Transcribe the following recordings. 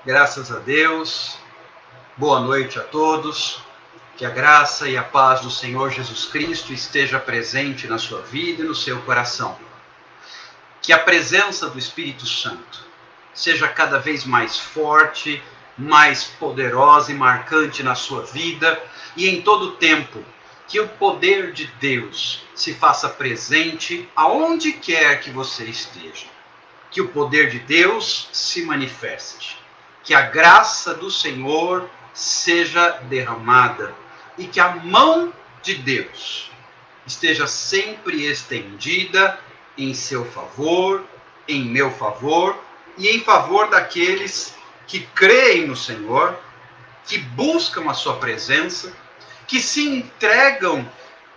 Graças a Deus, boa noite a todos, que a graça e a paz do Senhor Jesus Cristo esteja presente na sua vida e no seu coração. Que a presença do Espírito Santo seja cada vez mais forte, mais poderosa e marcante na sua vida e em todo o tempo. Que o poder de Deus se faça presente aonde quer que você esteja. Que o poder de Deus se manifeste. Que a graça do Senhor seja derramada e que a mão de Deus esteja sempre estendida em seu favor, em meu favor e em favor daqueles que creem no Senhor, que buscam a sua presença, que se entregam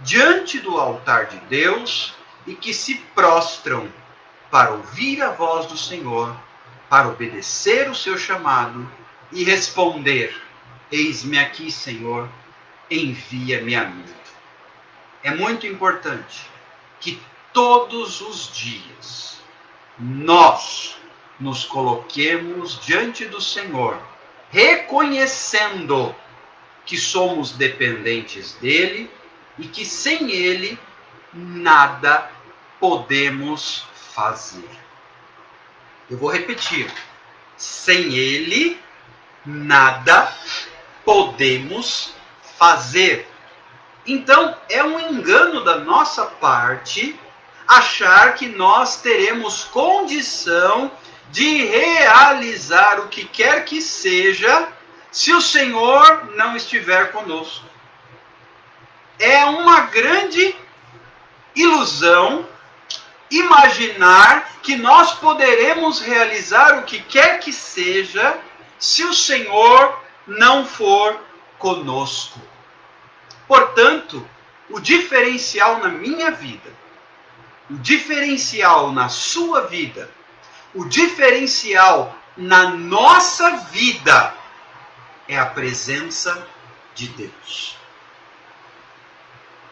diante do altar de Deus e que se prostram para ouvir a voz do Senhor, para obedecer o seu chamado e responder: eis-me aqui, Senhor, envia-me a mim. É muito importante que todos os dias nós nos coloquemos diante do Senhor, reconhecendo que somos dependentes dele e que sem ele nada podemos fazer. Eu vou repetir. Sem ele, nada podemos fazer. Então, é um engano da nossa parte achar que nós teremos condição de realizar o que quer que seja se o Senhor não estiver conosco. É uma grande ilusão imaginar que nós poderemos realizar o que quer que seja se o Senhor não for conosco. Portanto, o diferencial na minha vida, o diferencial na sua vida, o diferencial na nossa vida é a presença de Deus.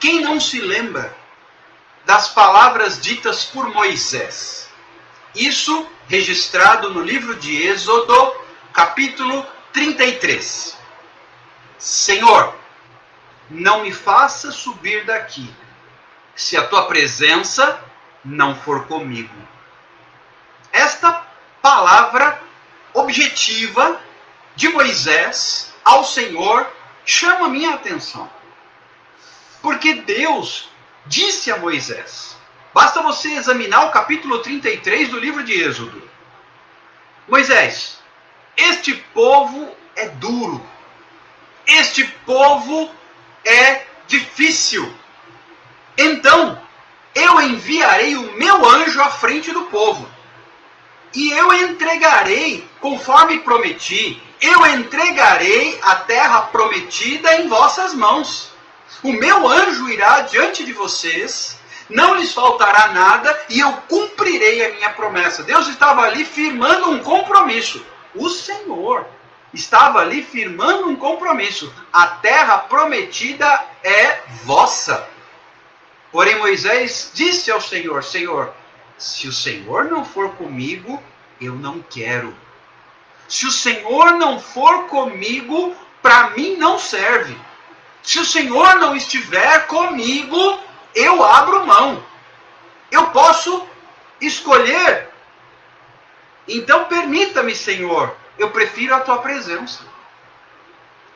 Quem não se lembra das palavras ditas por Moisés? Isso registrado no livro de Êxodo, capítulo 33. Senhor, não me faça subir daqui, se a tua presença não for comigo. Esta palavra objetiva de Moisés ao Senhor chama minha atenção. Porque Deus disse a Moisés, basta você examinar o capítulo 33 do livro de Êxodo: Moisés, este povo é duro, este povo é difícil. Então, eu enviarei o meu anjo à frente do povo, e eu entregarei, conforme prometi, eu entregarei a terra prometida em vossas mãos. O meu anjo irá diante de vocês, não lhes faltará nada, e eu cumprirei a minha promessa. Deus estava ali firmando um compromisso. O Senhor estava ali firmando um compromisso. A terra prometida é vossa. Porém Moisés disse ao Senhor: Senhor, se o Senhor não for comigo, eu não quero. Se o Senhor não for comigo, para mim não serve. Se o Senhor não estiver comigo, eu abro mão. Eu posso escolher. Então permita-me, Senhor, eu prefiro a tua presença.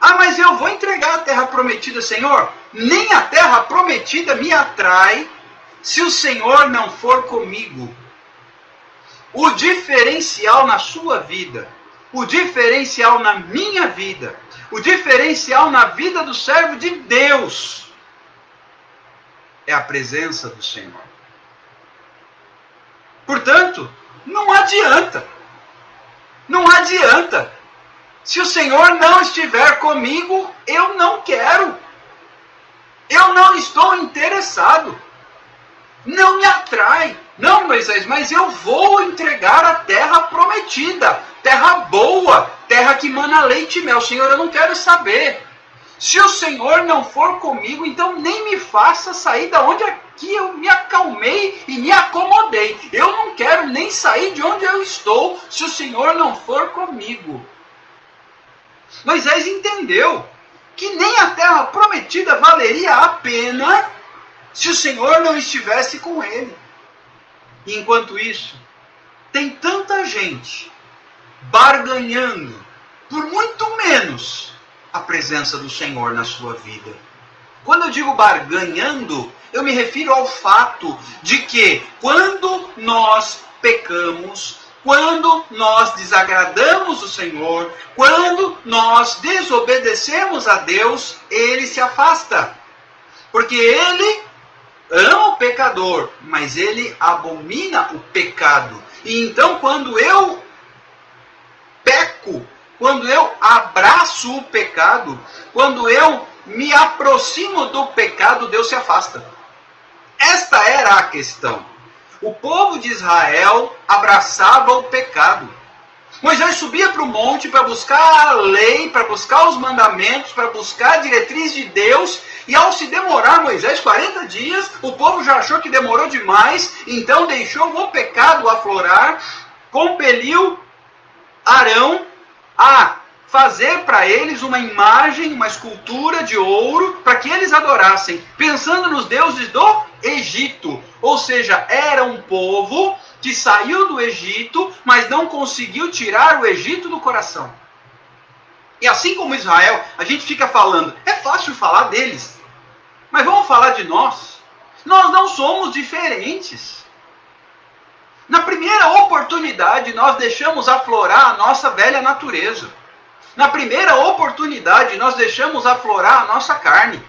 Ah, mas eu vou entregar a terra prometida, Senhor. Nem a terra prometida me atrai se o Senhor não for comigo. O diferencial na sua vida, o diferencial na minha vida, o diferencial na vida do servo de Deus é a presença do Senhor. Portanto, não adianta. Não adianta. Se o Senhor não estiver comigo, eu não quero. Eu não estou interessado. Não me atrai. Não, Moisés, mas eu vou entregar a terra prometida. Terra boa, terra que mana leite e mel. Senhor, eu não quero saber. Se o Senhor não for comigo, então nem me faça sair da onde aqui eu me acalmei e me acomodei. Eu não quero nem sair de onde eu estou se o Senhor não for comigo. Moisés entendeu que nem a terra prometida valeria a pena se o Senhor não estivesse com ele. E enquanto isso, tem tanta gente barganhando por muito menos a presença do Senhor na sua vida. Quando eu digo barganhando, eu me refiro ao fato de que quando nós pecamos, quando nós desagradamos o Senhor, quando nós desobedecemos a Deus, Ele se afasta. Porque Ele ama o pecador, mas Ele abomina o pecado. E então quando eu peco, quando eu abraço o pecado, quando eu me aproximo do pecado, Deus se afasta. Esta era a questão. O povo de Israel abraçava o pecado. Moisés subia para o monte para buscar a lei, para buscar os mandamentos, para buscar a diretriz de Deus. E ao se demorar Moisés 40 dias, o povo já achou que demorou demais, então deixou o pecado aflorar, compeliu Arão a fazer para eles uma imagem, uma escultura de ouro, para que eles adorassem, pensando nos deuses do Egito. Ou seja, era um povo que saiu do Egito, mas não conseguiu tirar o Egito do coração. E assim como Israel, a gente fica falando, é fácil falar deles, mas vamos falar de nós. Nós não somos diferentes. Na primeira oportunidade, nós deixamos aflorar a nossa velha natureza. Na primeira oportunidade, nós deixamos aflorar a nossa carne.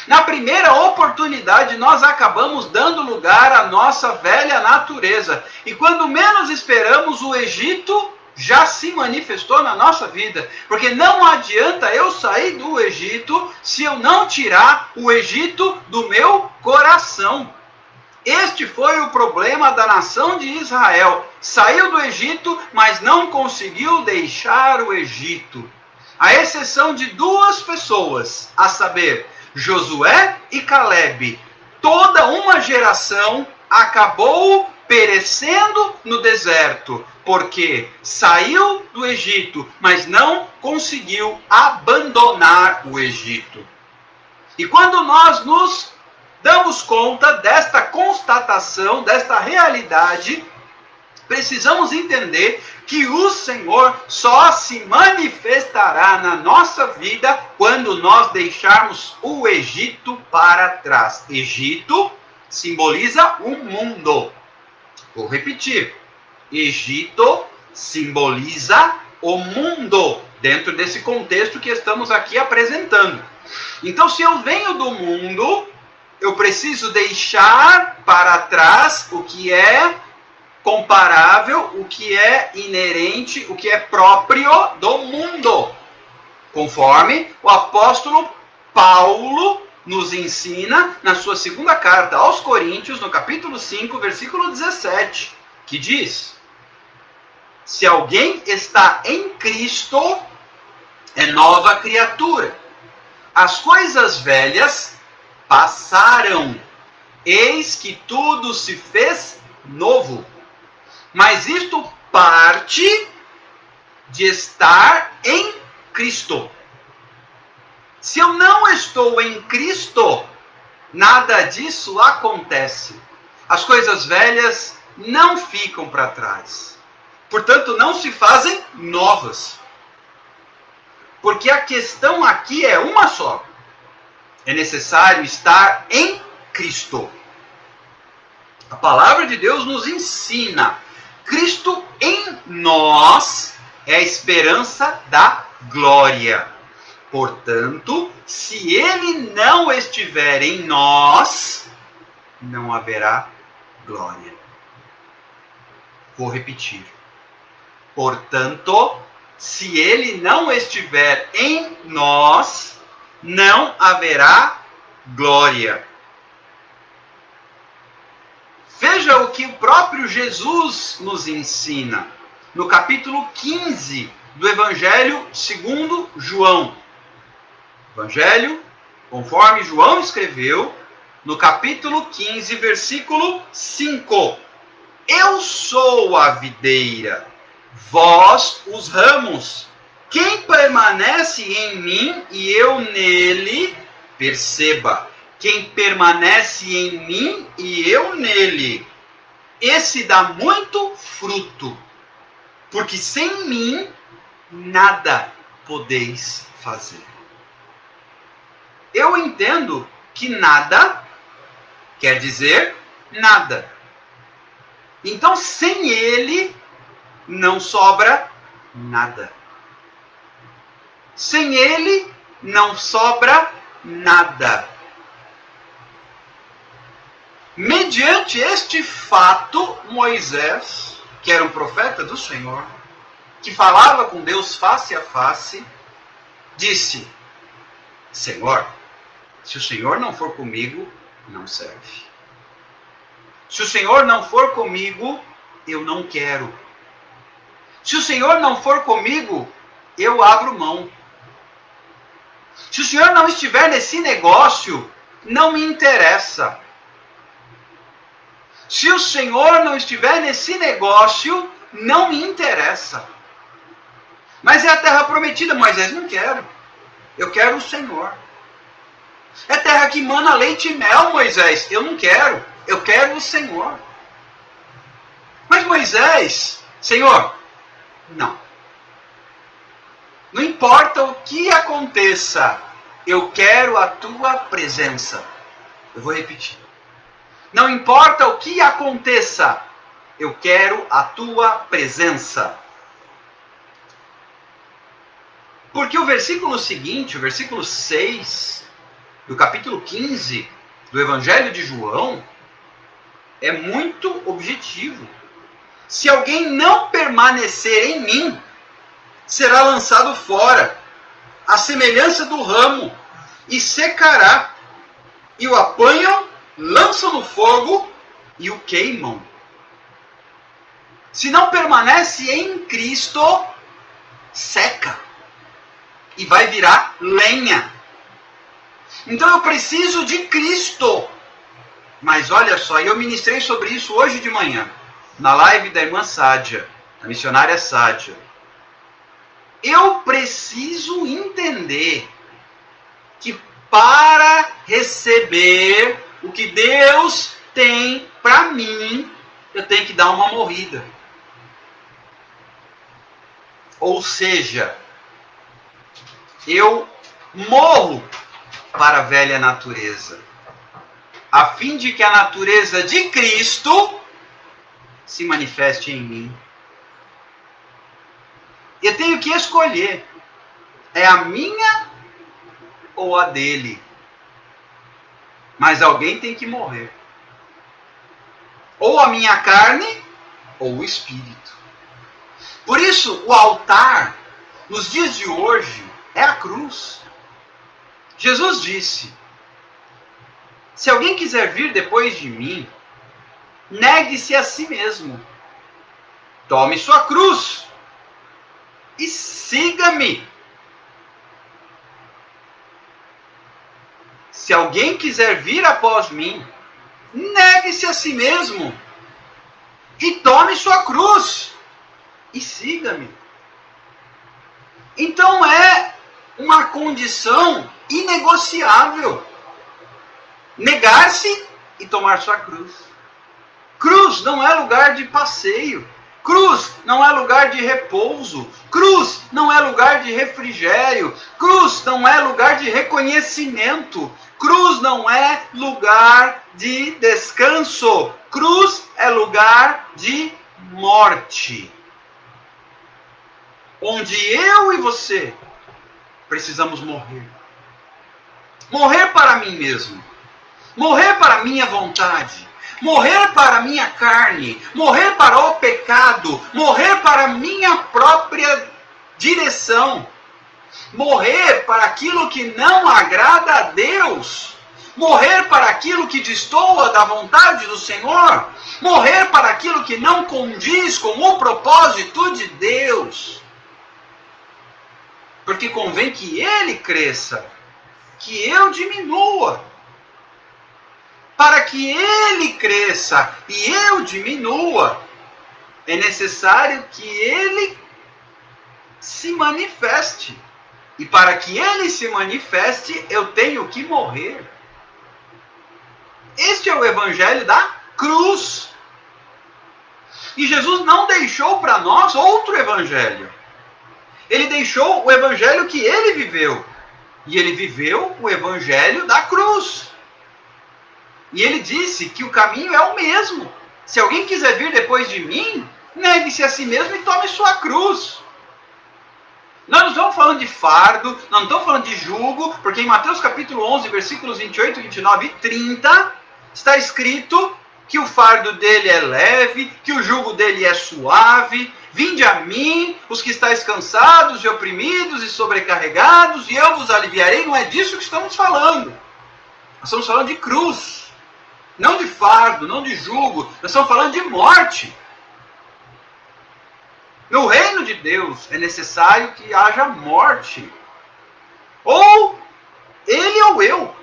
Na primeira oportunidade, nós acabamos dando lugar à nossa velha natureza. E quando menos esperamos, o Egito já se manifestou na nossa vida. Porque não adianta eu sair do Egito se eu não tirar o Egito do meu coração. Este foi o problema da nação de Israel. Saiu do Egito, mas não conseguiu deixar o Egito. À exceção de duas pessoas, a saber, Josué e Calebe, toda uma geração acabou perecendo no deserto, porque saiu do Egito, mas não conseguiu abandonar o Egito. E quando nós nos damos conta desta constatação, desta realidade, precisamos entender que o Senhor só se manifestará na nossa vida quando nós deixarmos o Egito para trás. Egito simboliza o mundo. Vou repetir. Egito simboliza o mundo, dentro desse contexto que estamos aqui apresentando. Então, se eu venho do mundo, eu preciso deixar para trás o que é comparável, o que é inerente, o que é próprio do mundo. Conforme o apóstolo Paulo nos ensina na sua segunda carta aos Coríntios, no capítulo 5, versículo 17, que diz: se alguém está em Cristo, é nova criatura. As coisas velhas passaram, eis que tudo se fez novo. Mas isto parte de estar em Cristo. Se eu não estou em Cristo, nada disso acontece. As coisas velhas não ficam para trás. Portanto, não se fazem novas. Porque a questão aqui é uma só. É necessário estar em Cristo. A palavra de Deus nos ensina. Cristo em nós é a esperança da glória. Portanto, se Ele não estiver em nós, não haverá glória. Vou repetir. Portanto, se Ele não estiver em nós, não haverá glória. Veja o que o próprio Jesus nos ensina no capítulo 15 do Evangelho segundo João. Evangelho, conforme João escreveu, no capítulo 15, versículo 5. Eu sou a videira, vós os ramos. Quem permanece em mim e eu nele, perceba, quem permanece em mim e eu nele, esse dá muito fruto, porque sem mim nada podeis fazer. Eu entendo que nada quer dizer nada. Então, sem ele, não sobra nada. Sem ele, não sobra nada. Mediante este fato, Moisés, que era um profeta do Senhor, que falava com Deus face a face, disse: Senhor, se o Senhor não for comigo, não serve. Se o Senhor não for comigo, eu não quero. Se o Senhor não for comigo, eu abro mão. Se o Senhor não estiver nesse negócio, não me interessa. Se o Senhor não estiver nesse negócio, não me interessa. Mas é a terra prometida, Moisés, não quero. Eu quero o Senhor. É terra que mana leite e mel, Moisés, eu não quero. Eu quero o Senhor. Mas Moisés, Senhor, não. Não importa o que aconteça, eu quero a tua presença. Eu vou repetir. Não importa o que aconteça, eu quero a tua presença. Porque o versículo seguinte, o versículo 6, do capítulo 15 do Evangelho de João, é muito objetivo. Se alguém não permanecer em mim, será lançado fora, à semelhança do ramo, e secará. E o apanham, lançam no fogo e o queimam. Se não permanece em Cristo, seca. E vai virar lenha. Então eu preciso de Cristo. Mas olha só, eu ministrei sobre isso hoje de manhã, na live da irmã Sádia, a missionária Sádia. Eu preciso entender que para receber o que Deus tem para mim, eu tenho que dar uma morrida. Ou seja, eu morro para a velha natureza, a fim de que a natureza de Cristo se manifeste em mim. Eu tenho que escolher, é a minha ou a dele. Mas alguém tem que morrer. Ou a minha carne, ou o espírito. Por isso, o altar, nos dias de hoje, é a cruz. Jesus disse: se alguém quiser vir depois de mim, negue-se a si mesmo. Tome sua cruz e siga-me. Se alguém quiser vir após mim, negue-se a si mesmo e tome sua cruz e siga-me. Então é uma condição inegociável. Negar-se e tomar sua cruz. Cruz não é lugar de passeio. Cruz não é lugar de repouso. Cruz não é lugar de refrigério. Cruz não é lugar de reconhecimento. Cruz não é lugar de descanso. Cruz é lugar de morte. Onde eu e você precisamos morrer. Morrer para mim mesmo. Morrer para a minha vontade. Morrer para a minha carne. Morrer para o pecado. Morrer para a minha própria direção. Morrer para aquilo que não agrada a Deus. Morrer para aquilo que destoa da vontade do Senhor. Morrer para aquilo que não condiz com o propósito de Deus. Porque convém que Ele cresça, que eu diminua. Para que Ele cresça e eu diminua, é necessário que Ele se manifeste. E para que ele se manifeste, eu tenho que morrer. Este é o evangelho da cruz. E Jesus não deixou para nós outro evangelho. Ele deixou o evangelho que ele viveu. E ele viveu o evangelho da cruz. E ele disse que o caminho é o mesmo. Se alguém quiser vir depois de mim, negue-se a si mesmo e tome sua cruz. Nós não estamos falando de fardo, nós não estamos falando de jugo, porque em Mateus capítulo 11, versículos 28, 29 e 30, está escrito que o fardo dele é leve, que o jugo dele é suave. Vinde a mim, os que estáis cansados e oprimidos e sobrecarregados, e eu vos aliviarei. Não é disso que estamos falando. Nós estamos falando de cruz. Não de fardo, não de jugo. Nós estamos falando de morte. No reino de Deus é necessário que haja morte. Ou ele ou eu.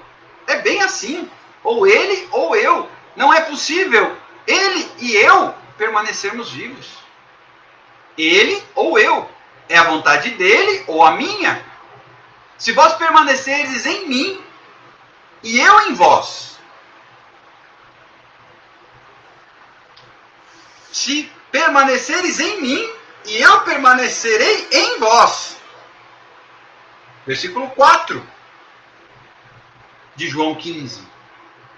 É bem assim. Ou ele ou eu. Não é possível ele e eu permanecermos vivos. Ele ou eu. É a vontade dele ou a minha. Se vós permaneceres em mim e eu em vós. Se permaneceres em mim e eu permanecerei em vós. Versículo 4 de João 15.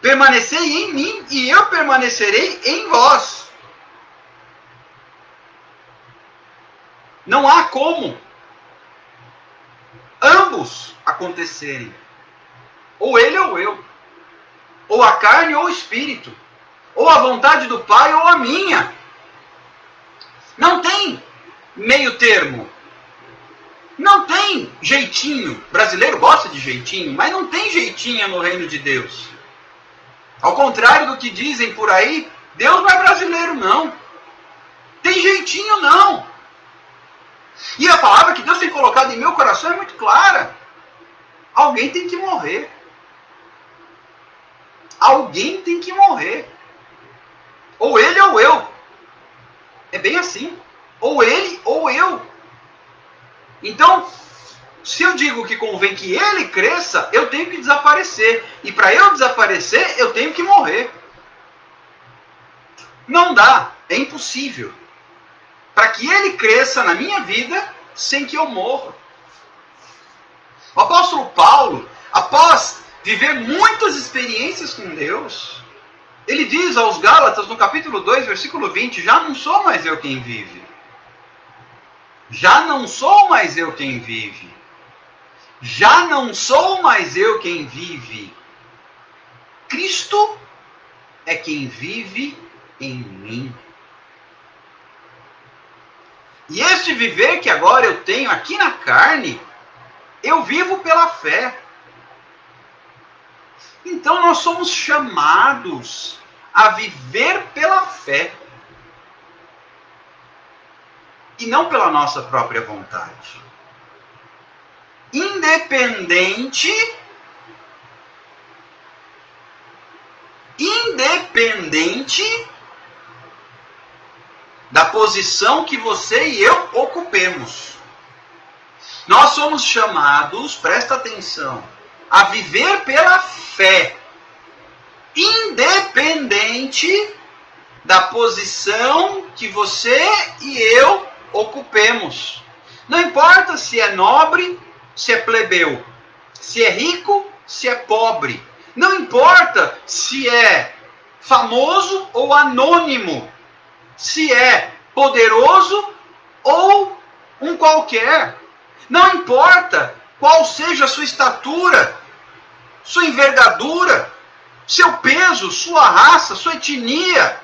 Permanecei em mim e eu permanecerei em vós. Não há como ambos acontecerem. Ou ele ou eu. Ou a carne ou o espírito. Ou a vontade do Pai ou a minha. Não tem meio termo. Não tem jeitinho. O brasileiro gosta de jeitinho, mas não tem jeitinho no reino de Deus. Ao contrário do que dizem por aí, Deus não é brasileiro, não. Tem jeitinho, não. E a palavra que Deus tem colocado em meu coração é muito clara. Alguém tem que morrer. Alguém tem que morrer. Ou ele ou eu. É bem assim. Ou ele ou eu. Então, se eu digo que convém que ele cresça, eu tenho que desaparecer. E para eu desaparecer, eu tenho que morrer. Não dá. É impossível. Para que ele cresça na minha vida sem que eu morra. O apóstolo Paulo, após viver muitas experiências com Deus, ele diz aos Gálatas, no capítulo 2, versículo 20, já não sou mais eu quem vive. Já não sou mais eu quem vive. Já não sou mais eu quem vive. Cristo é quem vive em mim. E este viver que agora eu tenho aqui na carne, eu vivo pela fé. Então nós somos chamados a viver pela fé. E não pela nossa própria vontade. Independente da posição que você e eu ocupemos. Nós somos chamados, presta atenção, a viver pela fé, independente da posição que você e eu ocupemos. Não importa se é nobre, se é plebeu, se é rico, se é pobre. Não importa se é famoso ou anônimo, se é poderoso ou um qualquer. Não importa qual seja a sua estatura, sua envergadura, seu peso, sua raça, sua etnia.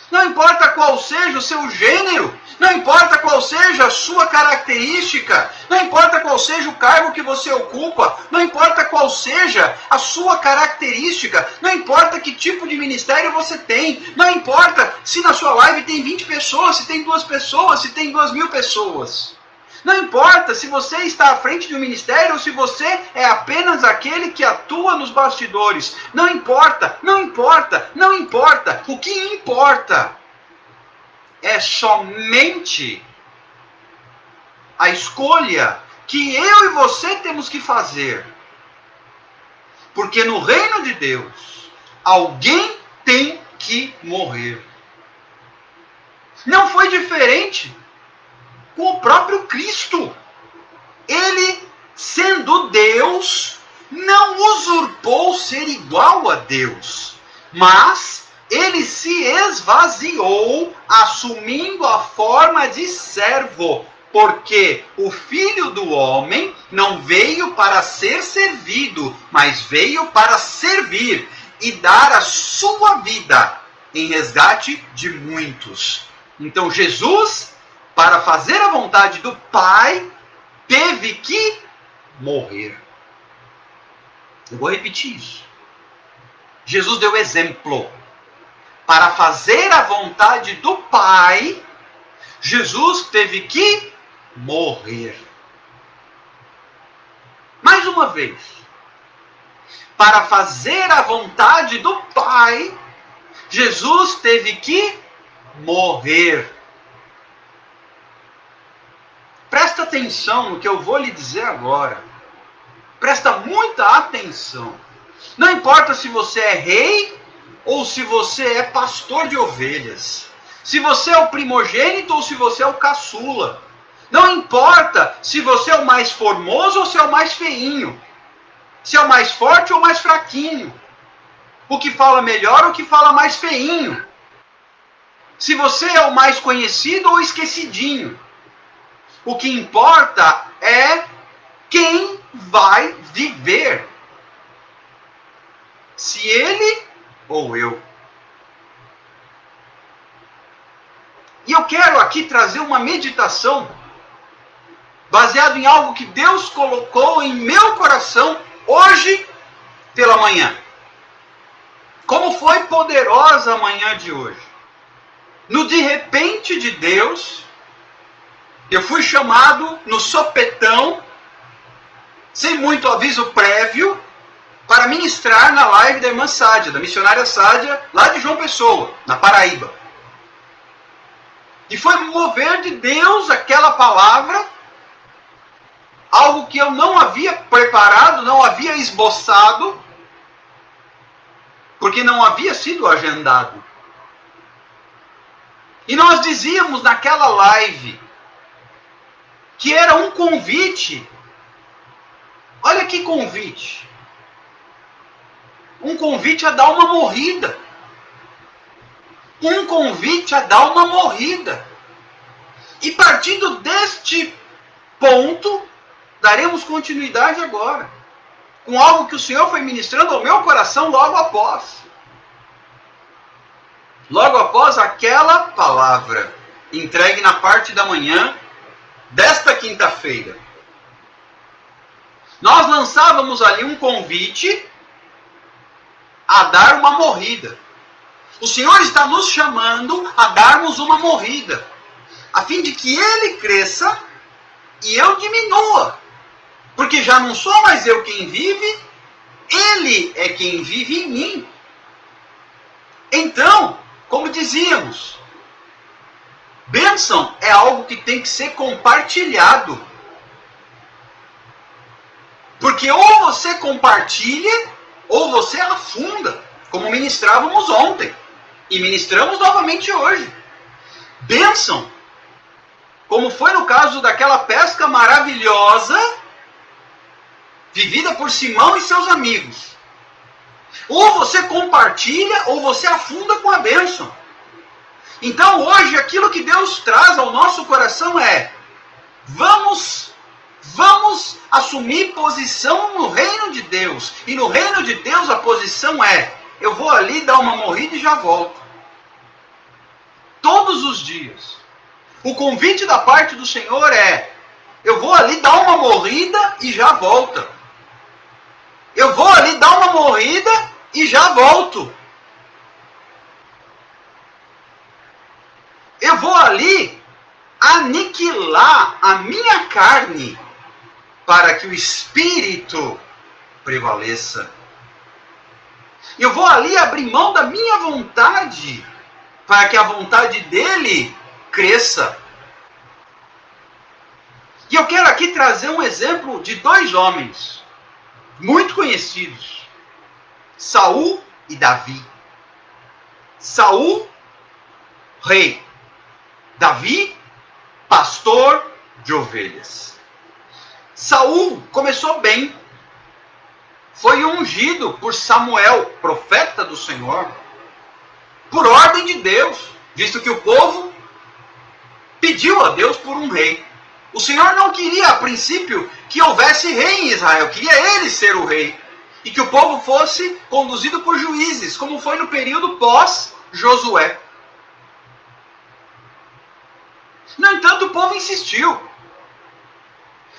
Não importa qual seja o seu gênero, não importa qual seja a sua característica, não importa qual seja o cargo que você ocupa, não importa qual seja a sua característica, não importa que tipo de ministério você tem, não importa se na sua live tem 20 pessoas, se tem 2 pessoas, se tem 2.000 pessoas. Não importa se você está à frente de um ministério ou se você é apenas aquele que atua nos bastidores. Não importa, não importa, não importa. O que importa é somente a escolha que eu e você temos que fazer. Porque no reino de Deus, alguém tem que morrer. Não foi diferente com o próprio Cristo. Ele, sendo Deus, não usurpou ser igual a Deus, mas ele se esvaziou, assumindo a forma de servo, porque o Filho do Homem não veio para ser servido, mas veio para servir e dar a sua vida em resgate de muitos. Então Jesus, para fazer a vontade do Pai, teve que morrer. Eu vou repetir isso. Jesus deu exemplo. Para fazer a vontade do Pai, Jesus teve que morrer. Mais uma vez. Para fazer a vontade do Pai, Jesus teve que morrer. Presta atenção no que eu vou lhe dizer agora. Presta muita atenção. Não importa se você é rei ou se você é pastor de ovelhas. Se você é o primogênito ou se você é o caçula. Não importa se você é o mais formoso ou se é o mais feinho. Se é o mais forte ou o mais fraquinho. O que fala melhor ou o que fala mais feinho. Se você é o mais conhecido ou esquecidinho. O que importa é quem vai viver. Se ele ou eu. E eu quero aqui trazer uma meditação baseado em algo que Deus colocou em meu coração hoje pela manhã. Como foi poderosa a manhã de hoje. No de repente de Deus, eu fui chamado no sopetão, sem muito aviso prévio, para ministrar na live da irmã Sádia, da missionária Sádia, lá de João Pessoa, na Paraíba. E foi mover de Deus aquela palavra, algo que eu não havia preparado, não havia esboçado, porque não havia sido agendado. E nós dizíamos naquela live que era um convite. Olha que convite. Um convite a dar uma morrida. Um convite a dar uma morrida. E partindo deste ponto, daremos continuidade agora. Com algo que o Senhor foi ministrando ao meu coração logo após. Logo após aquela palavra entregue na parte da manhã desta quinta-feira. Nós lançávamos ali um convite a dar uma morrida. O Senhor está nos chamando a darmos uma morrida, a fim de que Ele cresça e eu diminua. Porque já não sou mais eu quem vive, Ele é quem vive em mim. Então, como dizíamos, bênção é algo que tem que ser compartilhado. Porque ou você compartilha, ou você afunda, como ministrávamos ontem. E ministramos novamente hoje. Bênção, como foi no caso daquela pesca maravilhosa, vivida por Simão e seus amigos. Ou você compartilha, ou você afunda com a bênção. Então hoje aquilo que Deus traz ao nosso coração é: vamos assumir posição no reino de Deus. E no reino de Deus a posição é: eu vou ali dar uma morrida e já volto. Todos os dias. O convite da parte do Senhor é: eu vou ali dar uma morrida e já volto. Eu vou ali dar uma morrida e já volto. Eu vou ali aniquilar a minha carne para que o Espírito prevaleça. Eu vou ali abrir mão da minha vontade para que a vontade dele cresça. E eu quero aqui trazer um exemplo de dois homens muito conhecidos: Saul e Davi. Saul, rei. Davi, pastor de ovelhas. Saul começou bem. Foi ungido por Samuel, profeta do Senhor, por ordem de Deus, visto que o povo pediu a Deus por um rei. O Senhor não queria, a princípio, que houvesse rei em Israel. Queria ele ser o rei. E que o povo fosse conduzido por juízes, como foi no período pós-Josué. No entanto, o povo insistiu.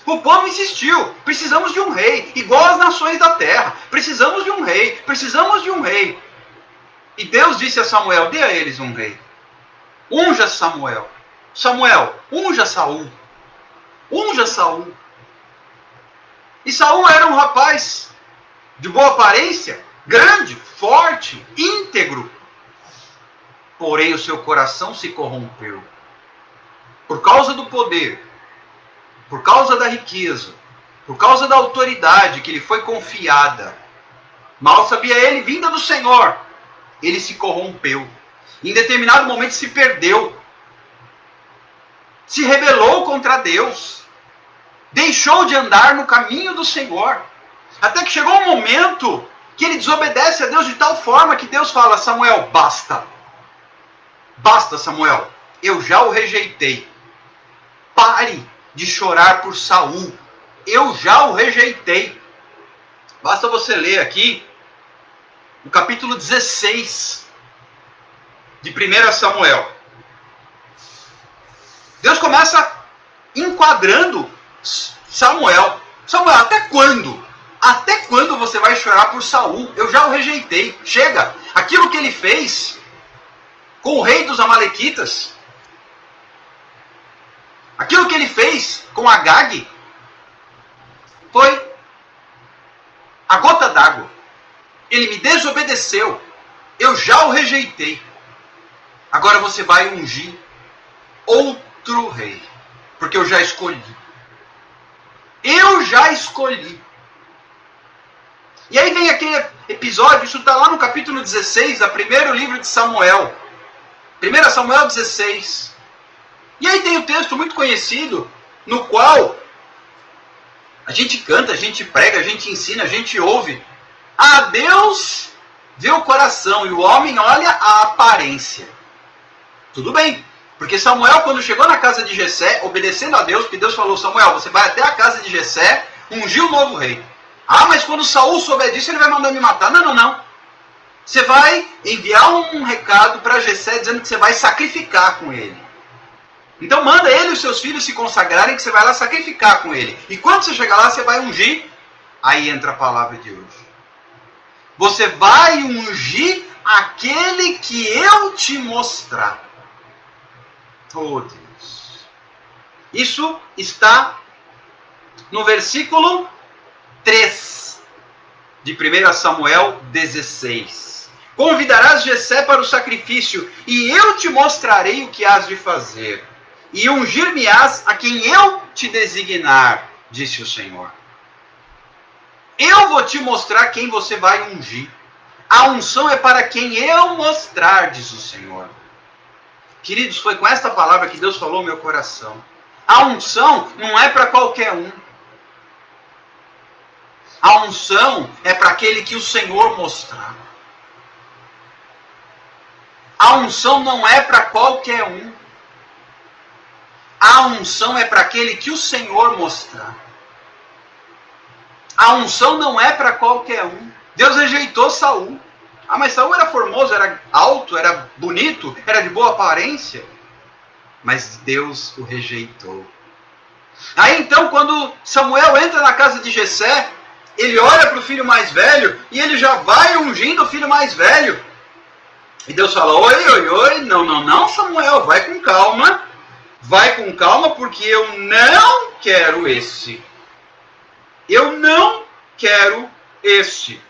O povo insistiu. Precisamos de um rei, igual as nações da terra. Precisamos de um rei, precisamos de um rei. E Deus disse a Samuel: dê a eles um rei. Unja Samuel. Samuel, unja Saul. Unja Saul. E Saul era um rapaz de boa aparência, grande, forte, íntegro. Porém o seu coração se corrompeu. Por causa do poder, por causa da riqueza, por causa da autoridade que lhe foi confiada. Mal sabia ele, vinda do Senhor, ele se corrompeu. Em determinado momento se perdeu. Se rebelou contra Deus. Deixou de andar no caminho do Senhor. Até que chegou um momento que ele desobedece a Deus de tal forma que Deus fala: Samuel, basta. Basta, Samuel. Eu já o rejeitei. Pare de chorar por Saul. Eu já o rejeitei. Basta você ler aqui no capítulo 16 de 1 Samuel. Deus começa enquadrando Samuel. Samuel, até quando? Até quando você vai chorar por Saul? Eu já o rejeitei. Chega. Aquilo que ele fez com o rei dos Amalequitas, aquilo que ele fez com Agag, foi a gota d'água. Ele me desobedeceu. Eu já o rejeitei. Agora você vai ungir outro rei. Porque eu já escolhi. Eu já escolhi. E aí vem aquele episódio, isso está lá no capítulo 16, do primeiro livro de Samuel. 1 Samuel 16. E aí tem um texto muito conhecido, no qual a gente canta, a gente prega, a gente ensina, a gente ouve. Ah, Deus vê o coração e o homem olha a aparência. Tudo bem, porque Samuel, quando chegou na casa de Jessé, obedecendo a Deus, porque Deus falou: Samuel, você vai até a casa de Jessé, ungir o novo rei. Ah, mas quando Saul souber disso, ele vai mandar me matar. Não, não. Você vai enviar um recado para Jessé dizendo que você vai sacrificar com ele. Então manda ele e os seus filhos se consagrarem, que você vai lá sacrificar com ele. E quando você chegar lá, você vai ungir. Aí entra a palavra de hoje. Você vai ungir aquele que eu te mostrar. Oh Deus. Isso está no versículo 3 de 1 Samuel 16. Convidarás Jessé para o sacrifício, e eu te mostrarei o que hás de fazer. E ungir-me-ás a quem eu te designar, disse o Senhor. Eu vou te mostrar quem você vai ungir. A unção é para quem eu mostrar, diz o Senhor. Queridos, foi com esta palavra que Deus falou no meu coração. A unção não é para qualquer um. A unção é para aquele que o Senhor mostrar. A unção não é para qualquer um. A unção é para aquele que o Senhor mostrar. A unção não é para qualquer um. Deus rejeitou Saul. Ah, mas Saul era formoso, era alto, era bonito, era de boa aparência. Mas Deus o rejeitou. Aí então, quando Samuel entra na casa de Jessé, ele olha para o filho mais velho e ele já vai ungindo o filho mais velho. E Deus fala: oi, não, Samuel, vai com calma. Vai com calma, porque eu não quero esse. Eu não quero esse.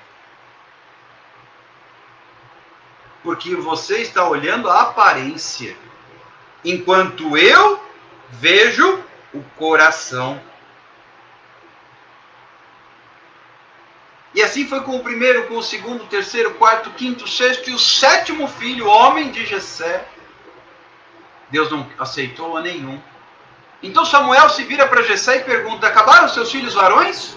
Porque você está olhando a aparência. Enquanto eu vejo o coração. E assim foi com o primeiro, com o segundo, o terceiro, o quarto, o quinto, o sexto e o sétimo filho, homem de Jessé. Deus não aceitou a nenhum. Então Samuel se vira para Jessé e pergunta: acabaram seus filhos varões?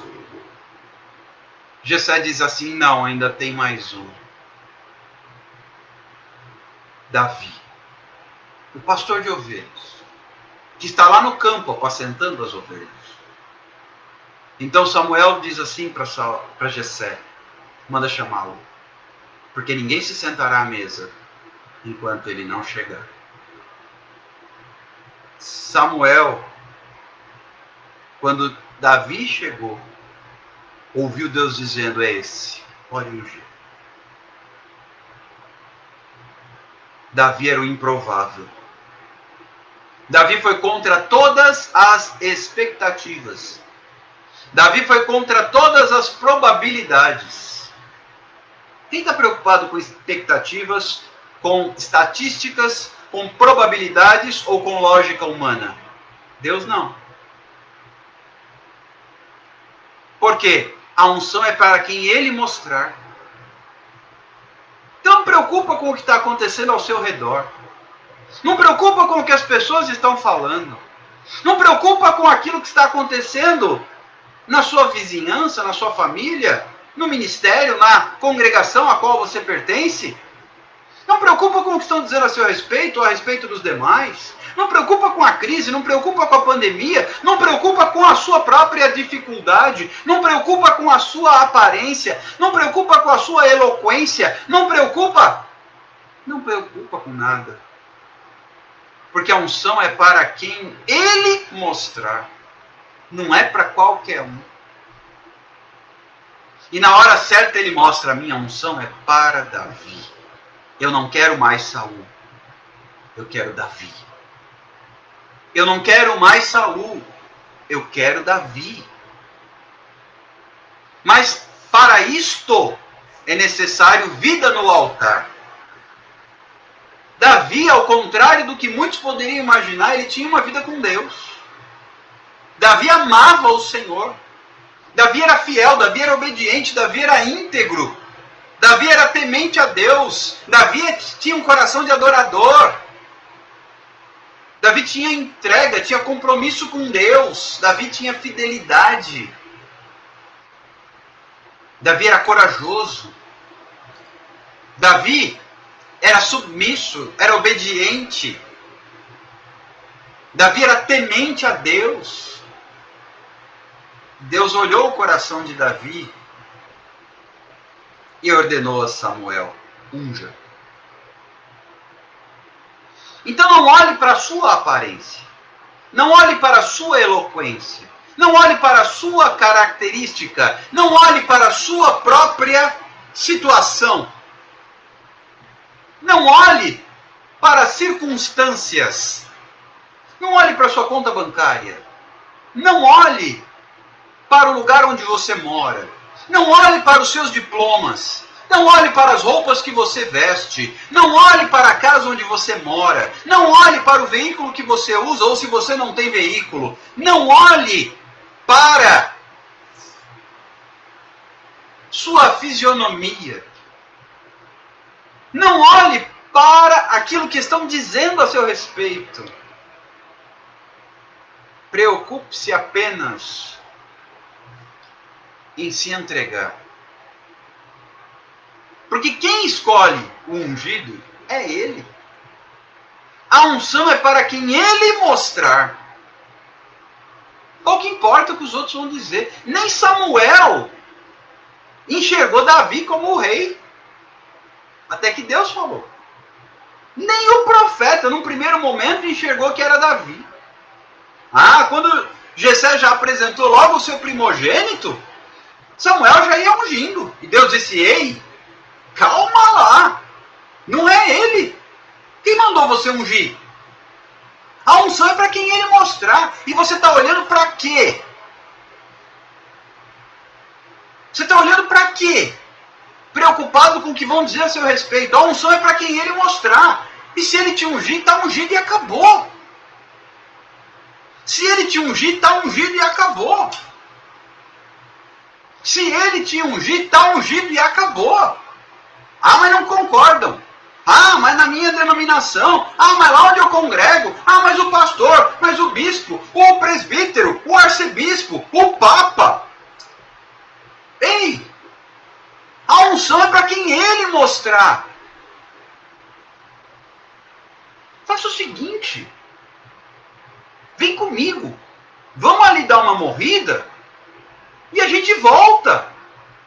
Jessé diz assim: não, ainda tem mais um. Davi, o pastor de ovelhas, que está lá no campo apacentando as ovelhas. Então Samuel diz assim para Jessé: manda chamá-lo, porque ninguém se sentará à mesa enquanto ele não chegar. Samuel, quando Davi chegou, ouviu Deus dizendo: é esse, pode ungir. Davi era o improvável. Davi foi contra todas as expectativas. Davi foi contra todas as probabilidades. Quem está preocupado com expectativas, com estatísticas, com probabilidades ou com lógica humana? Deus não. Por quê? A unção é para quem Ele mostrar. Então não preocupa com o que está acontecendo ao seu redor. Não preocupa com o que as pessoas estão falando. Não preocupa com aquilo que está acontecendo na sua vizinhança, na sua família, no ministério, na congregação a qual você pertence. Não preocupa com o que estão dizendo a seu respeito ou a respeito dos demais. Não preocupa com a crise, não preocupa com a pandemia, não preocupa com a sua própria dificuldade, não preocupa com a sua aparência, não preocupa com a sua eloquência, não preocupa com nada. Porque a unção é para quem Ele mostrar, não é para qualquer um. E na hora certa Ele mostra: a minha unção é para Davi. Eu não quero mais Saul, eu quero Davi. Eu não quero mais Saul, eu quero Davi. Mas para isto é necessário vida no altar. Davi, ao contrário do que muitos poderiam imaginar, ele tinha uma vida com Deus. Davi amava o Senhor. Davi era fiel, Davi era obediente, Davi era íntegro. Davi era temente a Deus. Davi tinha um coração de adorador. Davi tinha entrega, tinha compromisso com Deus. Davi tinha fidelidade. Davi era corajoso. Davi era submisso, era obediente. Davi era temente a Deus. Deus olhou o coração de Davi e ordenou a Samuel: unja. Então não olhe para a sua aparência. Não olhe para a sua eloquência. Não olhe para a sua característica. Não olhe para a sua própria situação. Não olhe para as circunstâncias. Não olhe para a sua conta bancária. Não olhe para o lugar onde você mora. Não olhe para os seus diplomas. Não olhe para as roupas que você veste. Não olhe para a casa onde você mora. Não olhe para o veículo que você usa, ou se você não tem veículo. Não olhe para sua fisionomia. Não olhe para aquilo que estão dizendo a seu respeito. Preocupe-se apenas em se entregar. Porque quem escolhe o ungido é Ele. A unção é para quem Ele mostrar. Pouco importa o que os outros vão dizer. Nem Samuel enxergou Davi como o rei. Até que Deus falou. Nem o profeta, num primeiro momento, enxergou que era Davi. Quando Jessé já apresentou logo o seu primogênito, Samuel já ia ungindo. E Deus disse: ei, calma lá. Não é ele. Quem mandou você ungir? A unção é para quem Ele mostrar. E você está olhando para quê? Você está olhando para quê? Preocupado com o que vão dizer a seu respeito. A unção é para quem Ele mostrar. E se Ele te ungir, está ungido e acabou. Se ele te ungir, está ungido e acabou. Se ele te ungir, está ungido e acabou. Ah, mas não concordam. Ah, mas na minha denominação. Ah, mas lá onde eu congrego. Ah, mas o pastor, mas o bispo, o presbítero, o arcebispo, o papa. Ei, a unção é para quem ele mostrar. Faça o seguinte. Vem comigo. Vamos ali dar uma morrida e a gente volta.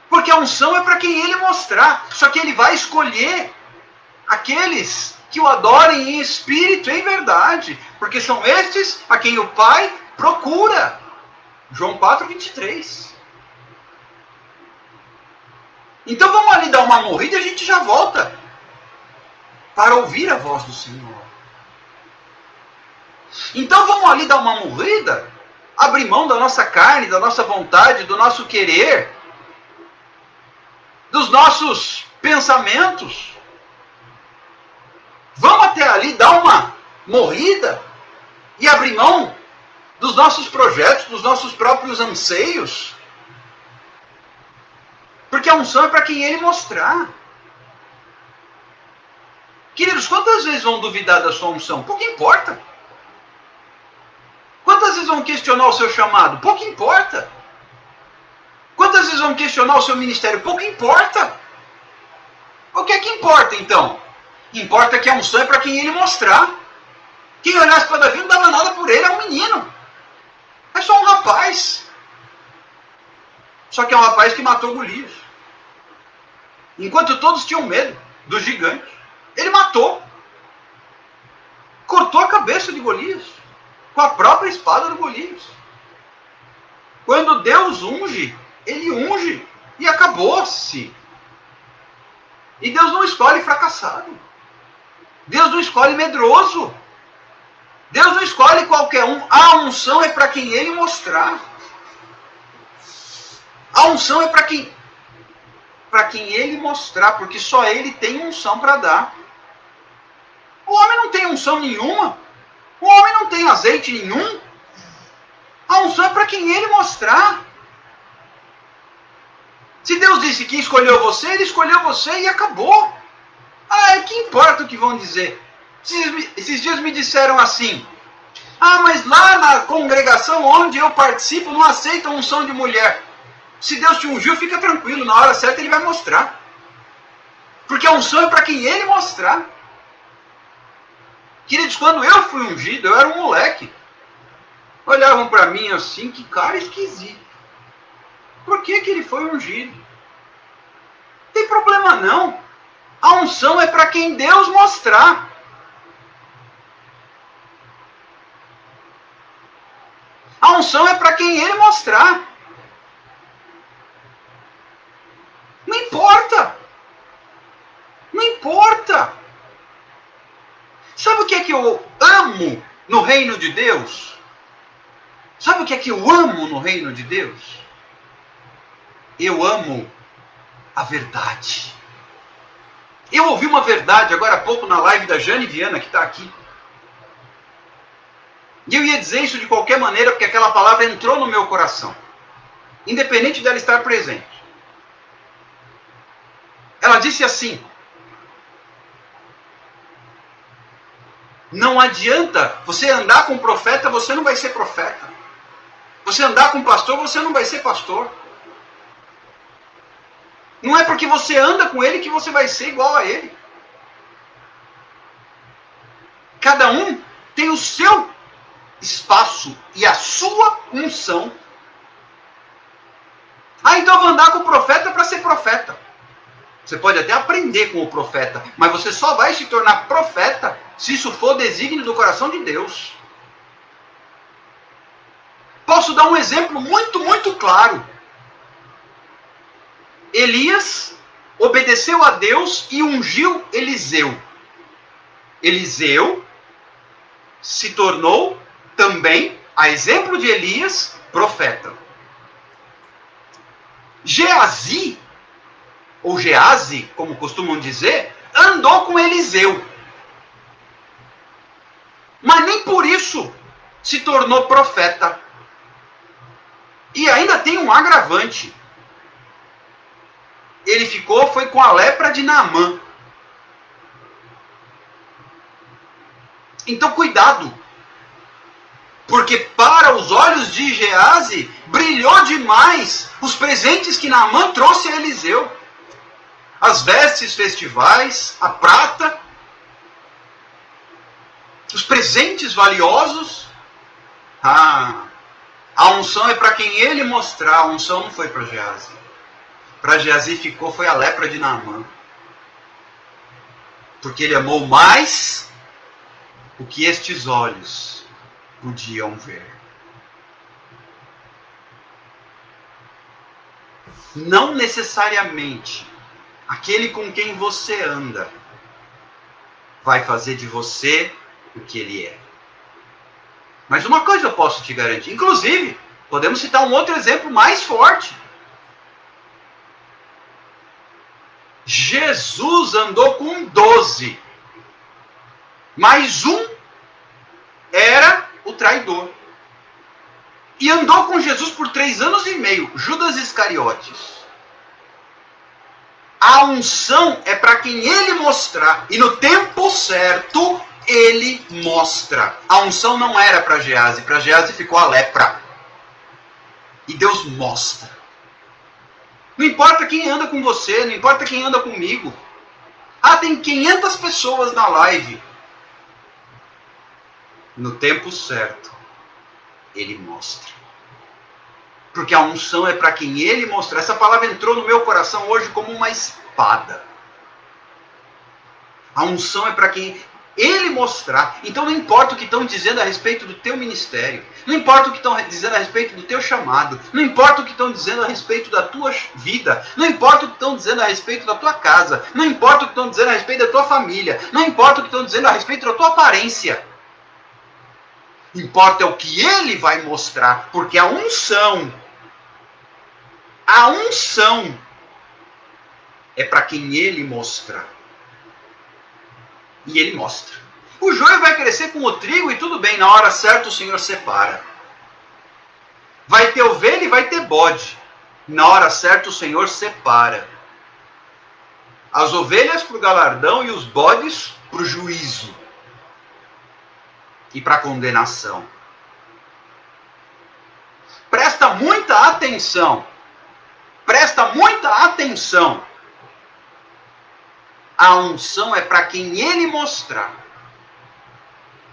Porque a unção é para quem ele mostrar. Só que ele vai escolher aqueles que o adorem em espírito e em verdade. Porque são estes a quem o Pai procura. João 4:23. Então vamos ali dar uma morrida e a gente já volta. Para ouvir a voz do Senhor. Então vamos ali dar uma morrida. Abrir mão da nossa carne, da nossa vontade, do nosso querer. Dos nossos pensamentos. Vamos até ali dar uma morrida e abrir mão dos nossos projetos, dos nossos próprios anseios. Porque a unção é para quem ele mostrar. Queridos, quantas vezes vão duvidar da sua unção? Pouco importa. Quantas vezes vão questionar o seu chamado? Pouco importa. Quantas vezes vão questionar o seu ministério? Pouco importa. O que é que importa, então? Importa que a unção é para quem ele mostrar. Quem olhasse para Davi não dava nada por ele, é um menino. É só um rapaz. Só que é um rapaz que matou Golias. Enquanto todos tinham medo do gigante, ele matou. Cortou a cabeça de Golias. Com a própria espada do Golias. Quando Deus unge, ele unge e acabou-se. E Deus não escolhe fracassado. Deus não escolhe medroso. Deus não escolhe qualquer um. A unção é para quem ele mostrar. A unção é para quem ele mostrar, porque só ele tem unção para dar. O homem não tem unção nenhuma. O homem não tem azeite nenhum. A unção é para quem ele mostrar. Se Deus disse que escolheu você, ele escolheu você e acabou. Ah, que importa o que vão dizer? Esses dias me disseram assim. Ah, mas lá na congregação onde eu participo não aceitam unção de mulher. Se Deus te ungiu, fica tranquilo. Na hora certa ele vai mostrar. Porque a unção é para quem ele mostrar. Queridos, quando eu fui ungido, eu era um moleque. Olhavam para mim assim, que cara esquisito. Por que ele foi ungido? Não tem problema não. A unção é para quem Deus mostrar. A unção é para quem ele mostrar. Não importa. Não importa. Sabe o que é que eu amo no reino de Deus? Sabe o que é que eu amo no reino de Deus? Eu amo a verdade. Eu ouvi uma verdade agora há pouco na live da Jane Viana, que está aqui. E eu ia dizer isso de qualquer maneira, porque aquela palavra entrou no meu coração. Independente dela estar presente. Ela disse assim: não adianta você andar com profeta, você não vai ser profeta. Você andar com pastor, você não vai ser pastor. Não é porque você anda com ele que você vai ser igual a ele. Cada um tem o seu espaço e a sua unção. Ah, então eu vou andar com o profeta para ser profeta. Você pode até aprender com o profeta, mas você só vai se tornar profeta se isso for desígnio do coração de Deus. Posso dar um exemplo muito, muito claro. Elias obedeceu a Deus e ungiu Eliseu. Eliseu se tornou também, a exemplo de Elias, profeta. Geazi, ou Geazi, como costumam dizer, andou com Eliseu. Mas nem por isso se tornou profeta. E ainda tem um agravante. Ele foi com a lepra de Naamã. Então cuidado. Porque para os olhos de Geazi, brilhou demais os presentes que Naamã trouxe a Eliseu. As vestes festivais, a prata, os presentes valiosos. A unção é para quem ele mostrar. A unção não foi para Geazi. Para Geazi foi a lepra de Naamã. Porque ele amou mais o que estes olhos podiam ver. Não necessariamente aquele com quem você anda vai fazer de você o que ele é. Mas uma coisa eu posso te garantir. Inclusive, podemos citar um outro exemplo mais forte. Jesus andou com 12. Mais um era o traidor. E andou com Jesus por 3 anos e meio. Judas Iscariotes. A unção é para quem ele mostrar. E no tempo certo, ele mostra. A unção não era para Geazi. Para Geazi ficou a lepra. E Deus mostra. Não importa quem anda com você, não importa quem anda comigo. Tem 500 pessoas na live. No tempo certo, ele mostra. Porque a unção é para quem ele mostrar. Essa palavra entrou no meu coração hoje como uma espada. A unção é para quem ele mostrar. Então não importa o que estão dizendo a respeito do teu ministério. Não importa o que estão dizendo a respeito do teu chamado. Não importa o que estão dizendo a respeito da tua vida. Não importa o que estão dizendo a respeito da tua casa. Não importa o que estão dizendo a respeito da tua família. Não importa o que estão dizendo a respeito da tua aparência. Importa o que ele vai mostrar. Porque a unção é para quem ele mostrar. E ele mostra. O joio vai crescer com o trigo e tudo bem, na hora certa o Senhor separa. Vai ter ovelha e vai ter bode. Na hora certa o Senhor separa. As ovelhas para o galardão e os bodes para o juízo. E para a condenação. Presta muita atenção. Presta muita atenção. A unção é para quem ele mostrar.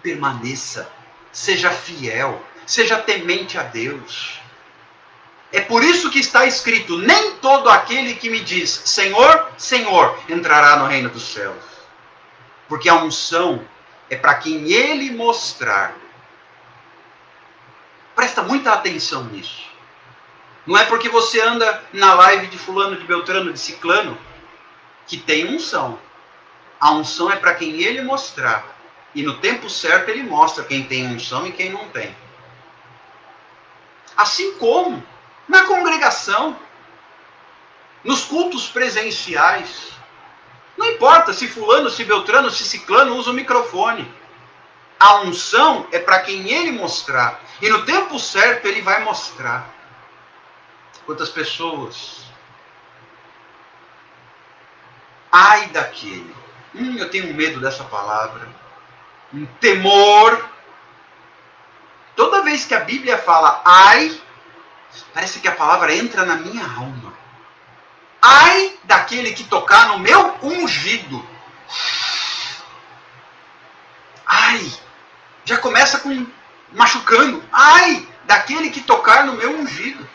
Permaneça. Seja fiel. Seja temente a Deus. É por isso que está escrito: nem todo aquele que me diz Senhor, Senhor, entrará no reino dos céus. Porque a unção é para quem ele mostrar. Presta muita atenção nisso. Não é porque você anda na live de fulano, de beltrano, de ciclano, que tem unção. A unção é para quem ele mostrar. E no tempo certo ele mostra quem tem unção e quem não tem. Assim como na congregação, nos cultos presenciais. Não importa se fulano, se beltrano, se ciclano usa o microfone. A unção é para quem ele mostrar. E no tempo certo ele vai mostrar. Quantas pessoas? Ai daquele. Eu tenho medo dessa palavra. Um temor. Toda vez que a Bíblia fala ai, parece que a palavra entra na minha alma. Ai daquele que tocar no meu ungido. Ai. Já começa com machucando. Ai daquele que tocar no meu ungido.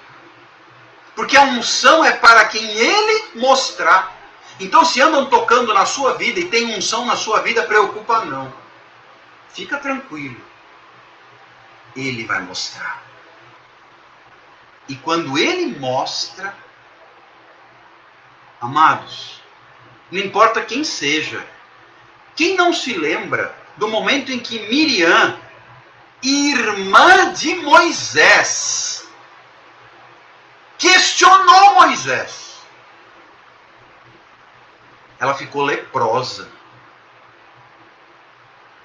Porque a unção é para quem ele mostrar. Então se andam tocando na sua vida e tem unção na sua vida, preocupa não. Fica tranquilo. Ele vai mostrar. E quando ele mostra, amados, não importa quem seja, quem não se lembra do momento em que Miriam, irmã de Moisés, questionou Moisés? Ela ficou leprosa.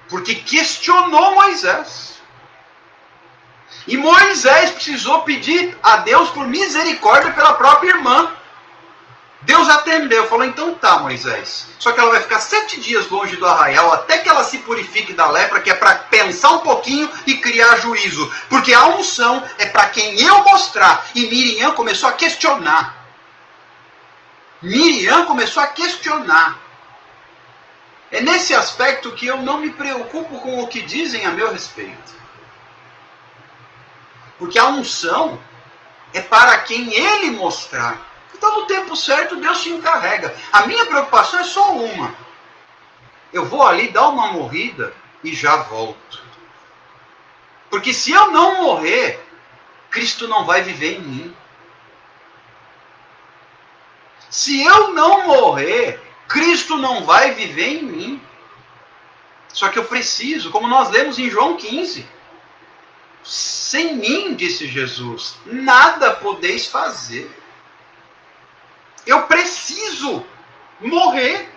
Porque questionou Moisés. E Moisés precisou pedir a Deus por misericórdia pela própria irmã. Deus atendeu, falou, então tá, Moisés. Só que ela vai ficar 7 dias longe do arraial até que ela se purifique da lepra, que é para pensar um pouquinho e criar juízo. Porque a unção é para quem eu mostrar. E Miriam começou a questionar. É nesse aspecto que eu não me preocupo com o que dizem a meu respeito. Porque a unção é para quem ele mostrar. Então, no tempo certo, Deus se encarrega. A minha preocupação é só uma. Eu vou ali dar uma morrida e já volto. Porque se eu não morrer, Cristo não vai viver em mim. Se eu não morrer, Cristo não vai viver em mim. Só que eu preciso, como nós lemos em João 15. Sem mim, disse Jesus, nada podeis fazer. Eu preciso morrer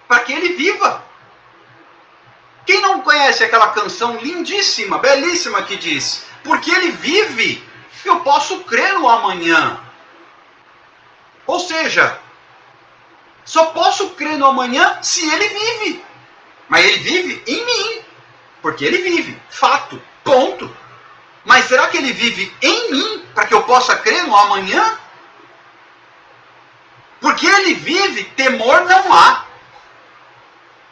para que ele viva. Quem não conhece aquela canção lindíssima, belíssima que diz, porque ele vive, eu posso crer no amanhã. Ou seja, só posso crer no amanhã se ele vive. Mas ele vive em mim, porque ele vive, fato, ponto. Mas será que ele vive em mim para que eu possa crer no amanhã? Porque ele vive, temor não há.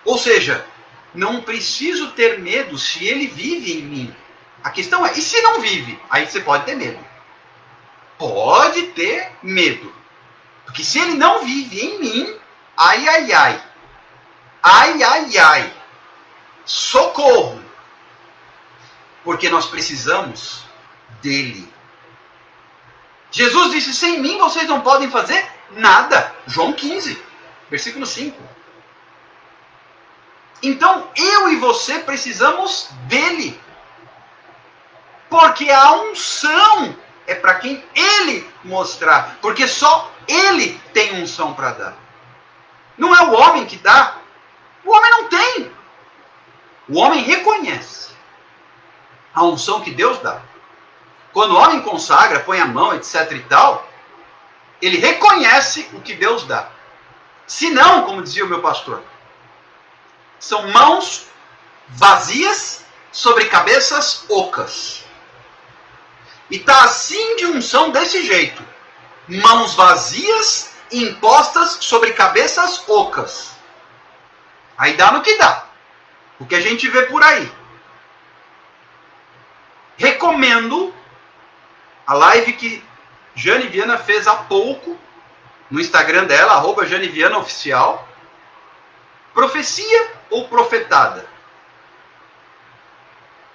Ou seja, não preciso ter medo se ele vive em mim. A questão é, e se não vive? Aí você pode ter medo. Pode ter medo. Porque se ele não vive em mim, ai, ai, ai. Ai, ai, ai. Socorro. Porque nós precisamos dele. Jesus disse, sem mim vocês não podem fazer nada. João 15, versículo 5. Então, eu e você precisamos dele. Porque a unção é para quem ele mostrar. Porque só ele tem unção para dar. Não é o homem que dá. O homem não tem. O homem reconhece a unção que Deus dá. Quando o homem consagra, põe a mão, etc e tal, ele reconhece o que Deus dá. Se não, como dizia o meu pastor, são mãos vazias sobre cabeças ocas. E está assim de unção desse jeito. Mãos vazias impostas sobre cabeças ocas. Aí dá no que dá. O que a gente vê por aí. Recomendo a live que Jane Viana fez há pouco no Instagram dela, @JaneVianaOficial. Profecia ou profetada?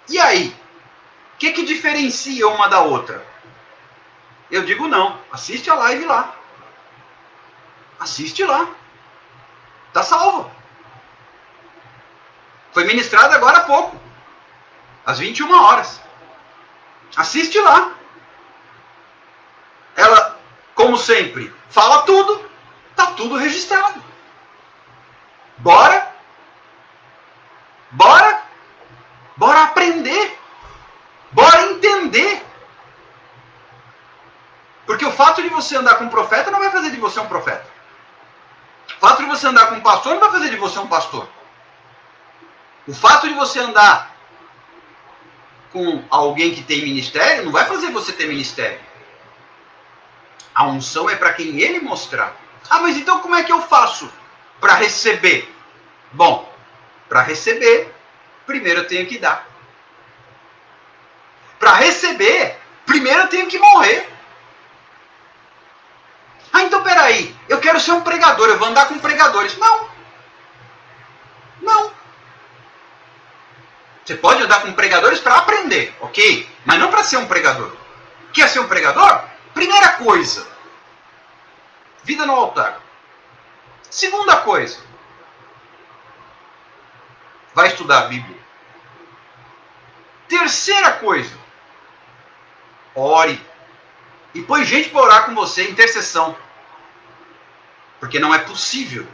E aí? O que diferencia uma da outra? Eu digo não. Assiste a live lá. Assiste lá. Tá salvo. Foi ministrada agora há pouco. Às 21 horas. Assiste lá. Ela, como sempre, fala tudo. Tá tudo registrado. Bora? Bora? Bora aprender. Bora entender. Porque o fato de você andar com um profeta não vai fazer de você um profeta. O fato de você andar com um pastor não vai fazer de você um pastor. O fato de você andar com alguém que tem ministério não vai fazer você ter ministério. A unção é para quem ele mostrar. Ah, mas então como é que eu faço para receber? Bom, para receber, primeiro eu tenho que dar. Para receber, primeiro eu tenho que morrer. Ah, então peraí, eu quero ser um pregador, eu vou andar com pregadores. Não. Não. Você pode andar com pregadores para aprender, ok? Mas não para ser um pregador. Quer ser um pregador? Primeira coisa, vida no altar. Segunda coisa, vai estudar a Bíblia. Terceira coisa, ore. E põe gente para orar com você, intercessão. Porque não é possível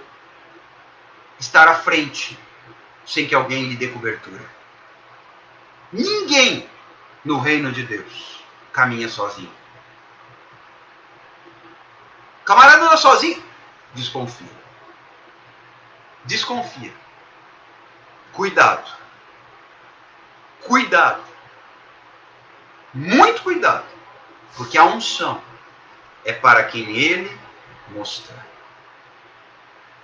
estar à frente sem que alguém lhe dê cobertura. Ninguém no reino de Deus caminha sozinho. Camarada anda sozinho? Desconfia. Desconfia. Cuidado. Cuidado. Muito cuidado. Porque a unção é para quem ele mostrar.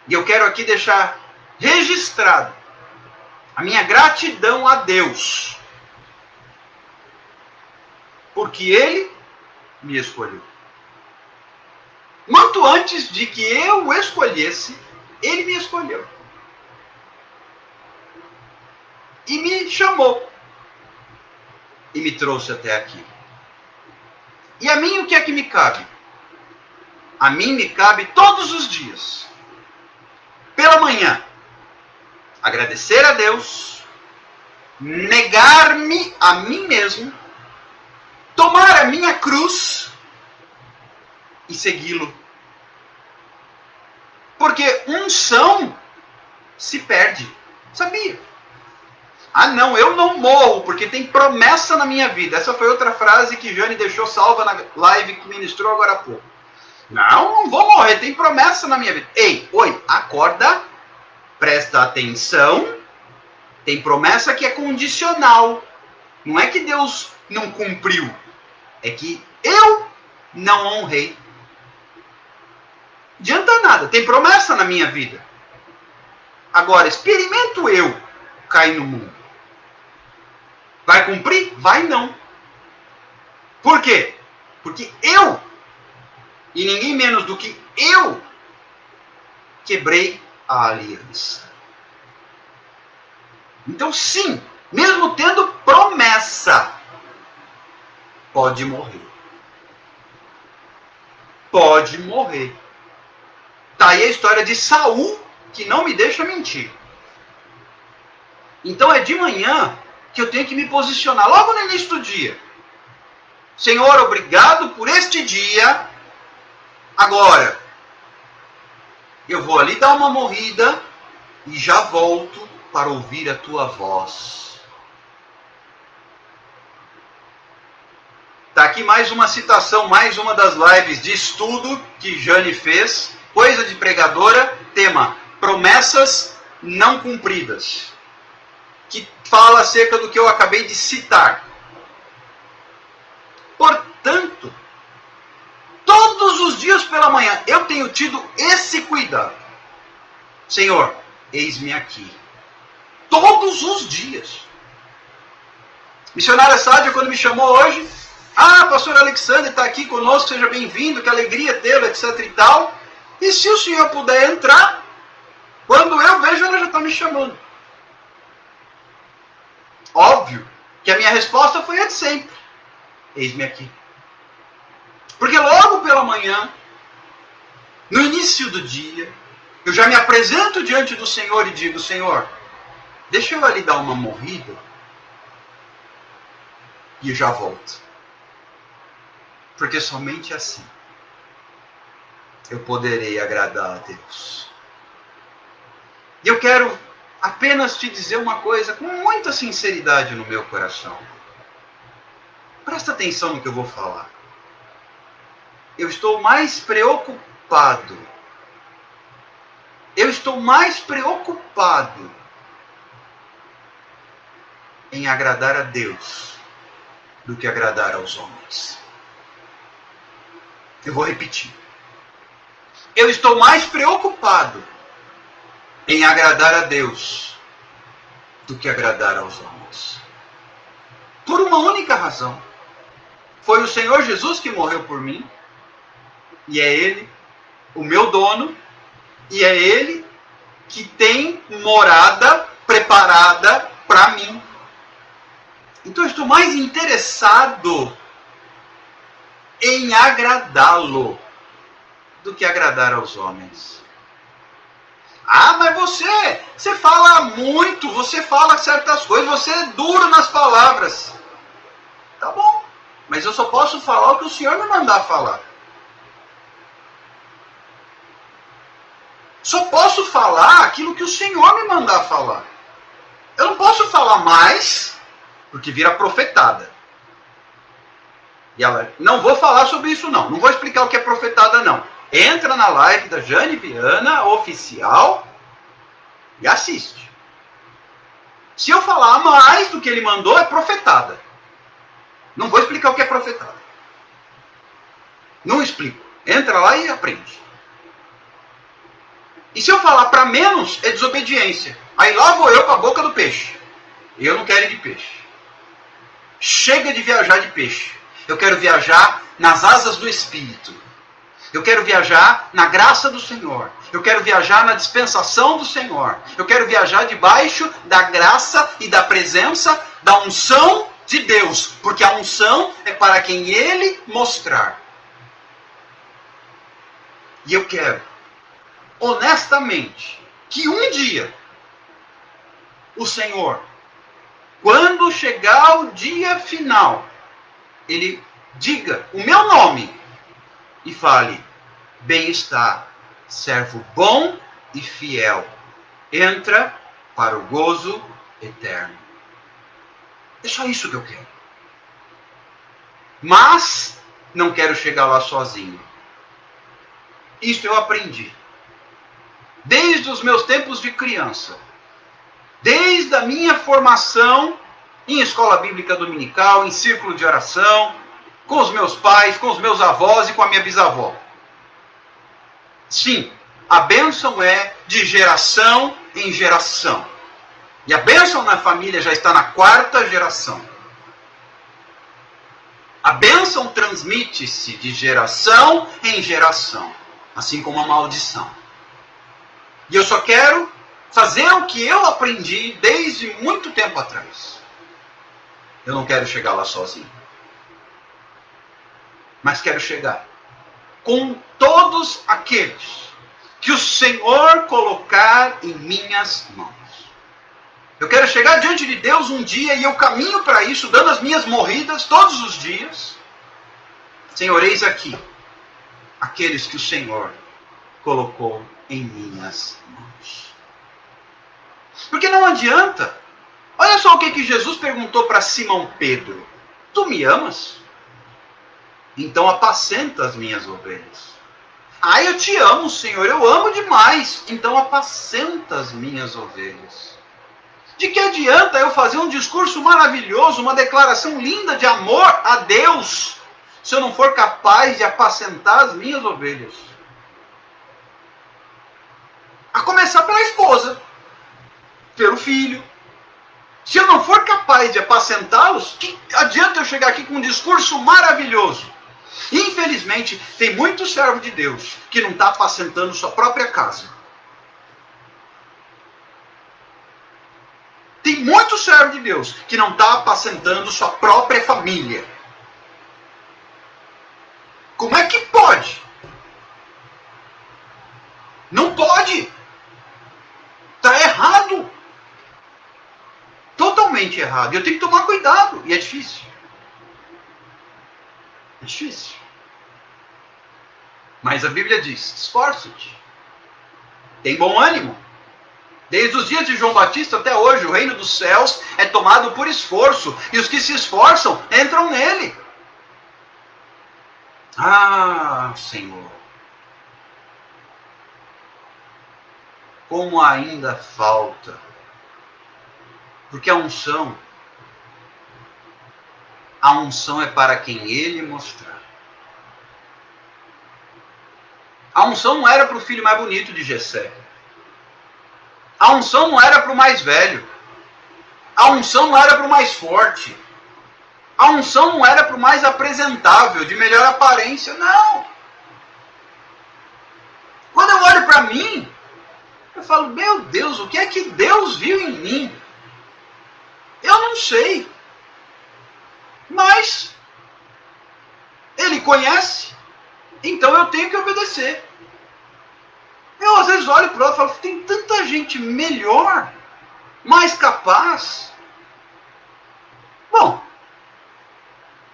E eu quero aqui deixar registrado a minha gratidão a Deus. Porque ele me escolheu. Muito antes de que eu o escolhesse, ele me escolheu. E me chamou. E me trouxe até aqui. E a mim o que é que me cabe? A mim me cabe todos os dias. Pela manhã, agradecer a Deus, negar-me a mim mesmo, tomar a minha cruz e segui-lo. Porque unção se perde. Sabia? Ah não, eu não morro porque tem promessa na minha vida. Essa foi outra frase que Jane deixou salva na live que ministrou agora há pouco. Não vou morrer, tem promessa na minha vida. Ei, oi, acorda, presta atenção. Tem promessa que é condicional. Não é que Deus não cumpriu. É que eu não honrei. Não adianta nada, tem promessa na minha vida. Agora, experimento eu cair no mundo. Vai cumprir? Vai não. Por quê? Porque eu, e ninguém menos do que eu, quebrei a aliança. Então sim, mesmo tendo promessa, pode morrer. Pode morrer. Tá aí a história de Saul, que não me deixa mentir. Então é de manhã que eu tenho que me posicionar, logo no início do dia. Senhor, obrigado por este dia. Agora, eu vou ali dar uma morrida e já volto para ouvir a tua voz. Tá aqui mais uma citação, mais uma das lives de estudo que Jane fez. Coisa de pregadora, tema, promessas não cumpridas. Que fala acerca do que eu acabei de citar. Portanto, todos os dias pela manhã eu tenho tido esse cuidado. Senhor, eis-me aqui. Todos os dias. Missionária Sádia, quando me chamou hoje, pastor Alexandre está aqui conosco, seja bem-vindo, que alegria tê-lo, etc e tal. E se o senhor puder entrar, quando eu vejo, ela já está me chamando. Óbvio que a minha resposta foi a de sempre. Eis-me aqui. Porque logo pela manhã, no início do dia, eu já me apresento diante do Senhor e digo, Senhor, deixa eu ali dar uma morrida e eu já volto. Porque somente assim eu poderei agradar a Deus. E eu quero apenas te dizer uma coisa com muita sinceridade no meu coração. Presta atenção no que eu vou falar. Eu estou mais preocupado. Eu estou mais preocupado em agradar a Deus do que agradar aos homens. Eu vou repetir. Eu estou mais preocupado em agradar a Deus do que agradar aos homens. Por uma única razão. Foi o Senhor Jesus que morreu por mim. E é Ele, o meu dono. E é Ele que tem morada preparada para mim. Então eu estou mais interessado em agradá-lo do que agradar aos homens. Mas você fala muito, você fala certas coisas, você é duro nas palavras. Tá bom, mas eu só posso falar o que o Senhor me mandar falar. Só posso falar aquilo que o Senhor me mandar falar. Eu não posso falar mais, porque vira profetada. E ela, não vou falar sobre isso não vou explicar o que é profetada não. Entra na live da Jane Viana, oficial, e assiste. Se eu falar mais do que ele mandou, é profetada. Não vou explicar o que é profetada. Não explico. Entra lá e aprende. E se eu falar para menos, é desobediência. Aí lá vou eu com a boca do peixe. Eu não quero ir de peixe. Chega de viajar de peixe. Eu quero viajar nas asas do Espírito. Eu quero viajar na graça do Senhor. Eu quero viajar na dispensação do Senhor. Eu quero viajar debaixo da graça e da presença, da unção de Deus. Porque a unção é para quem Ele mostrar. E eu quero, honestamente, que um dia o Senhor, quando chegar o dia final, Ele diga o meu nome e fale: bem está, servo bom e fiel, entra para o gozo eterno. É só isso que eu quero. Mas não quero chegar lá sozinho. Isso eu aprendi. Desde os meus tempos de criança. Desde a minha formação em escola bíblica dominical, em círculo de oração, com os meus pais, com os meus avós e com a minha bisavó. Sim, a bênção é de geração em geração. E a bênção na família já está na 4ª geração. A bênção transmite-se de geração em geração. Assim como a maldição. E eu só quero fazer o que eu aprendi desde muito tempo atrás. Eu não quero chegar lá sozinho. Mas quero chegar com todos aqueles que o Senhor colocar em minhas mãos. Eu quero chegar diante de Deus um dia e eu caminho para isso, dando as minhas morridas todos os dias. Senhor, eis aqui aqueles que o Senhor colocou em minhas mãos. Porque não adianta. Olha só o que Jesus perguntou para Simão Pedro. Tu me amas? Então apacenta as minhas ovelhas. Ah, eu te amo, Senhor, eu amo demais. Então apacenta as minhas ovelhas. De que adianta eu fazer um discurso maravilhoso, uma declaração linda de amor a Deus, se eu não for capaz de apacentar as minhas ovelhas? A começar pela esposa, pelo filho. Se eu não for capaz de apacentá-los, que adianta eu chegar aqui com um discurso maravilhoso? Infelizmente, tem muito servo de Deus que não está apacentando sua própria casa. Tem muito servo de Deus que não está apacentando sua própria família. Como é que pode? Não pode. Está errado. Totalmente errado. E eu tenho que tomar cuidado. E é difícil. É difícil. Mas a Bíblia diz: esforça-te. Tem bom ânimo. Desde os dias de João Batista até hoje, o reino dos céus é tomado por esforço. E os que se esforçam entram nele. Ah, Senhor. Como ainda falta. Porque a unção é para quem Ele mostrar. A unção não era para o filho mais bonito de Jessé. A unção não era para o mais velho. A unção não era para o mais forte. A unção não era para o mais apresentável, de melhor aparência. Não. Quando eu olho para mim, eu falo: meu Deus, o que é que Deus viu em mim? Eu não sei. Mas Ele conhece, então eu tenho que obedecer. Eu às vezes olho para o outro e falo: tem tanta gente melhor, mais capaz. Bom,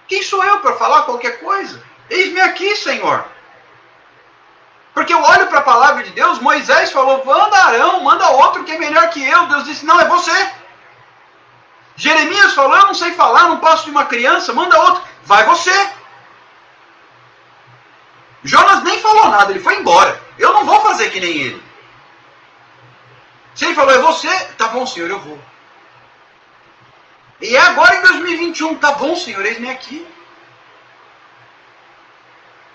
quem sou eu para falar qualquer coisa? Eis-me aqui, Senhor. Porque eu olho para a palavra de Deus. Moisés falou: manda Arão, manda outro que é melhor que eu. Deus disse: não, é você. Jeremias falou: eu não sei falar, não passo de uma criança, manda outro. Vai você. nada, ele foi embora. Eu não vou fazer que nem ele. Se ele falou, é você, tá bom, Senhor, eu vou. E é agora em 2021, tá bom, Senhor, eis-me aqui.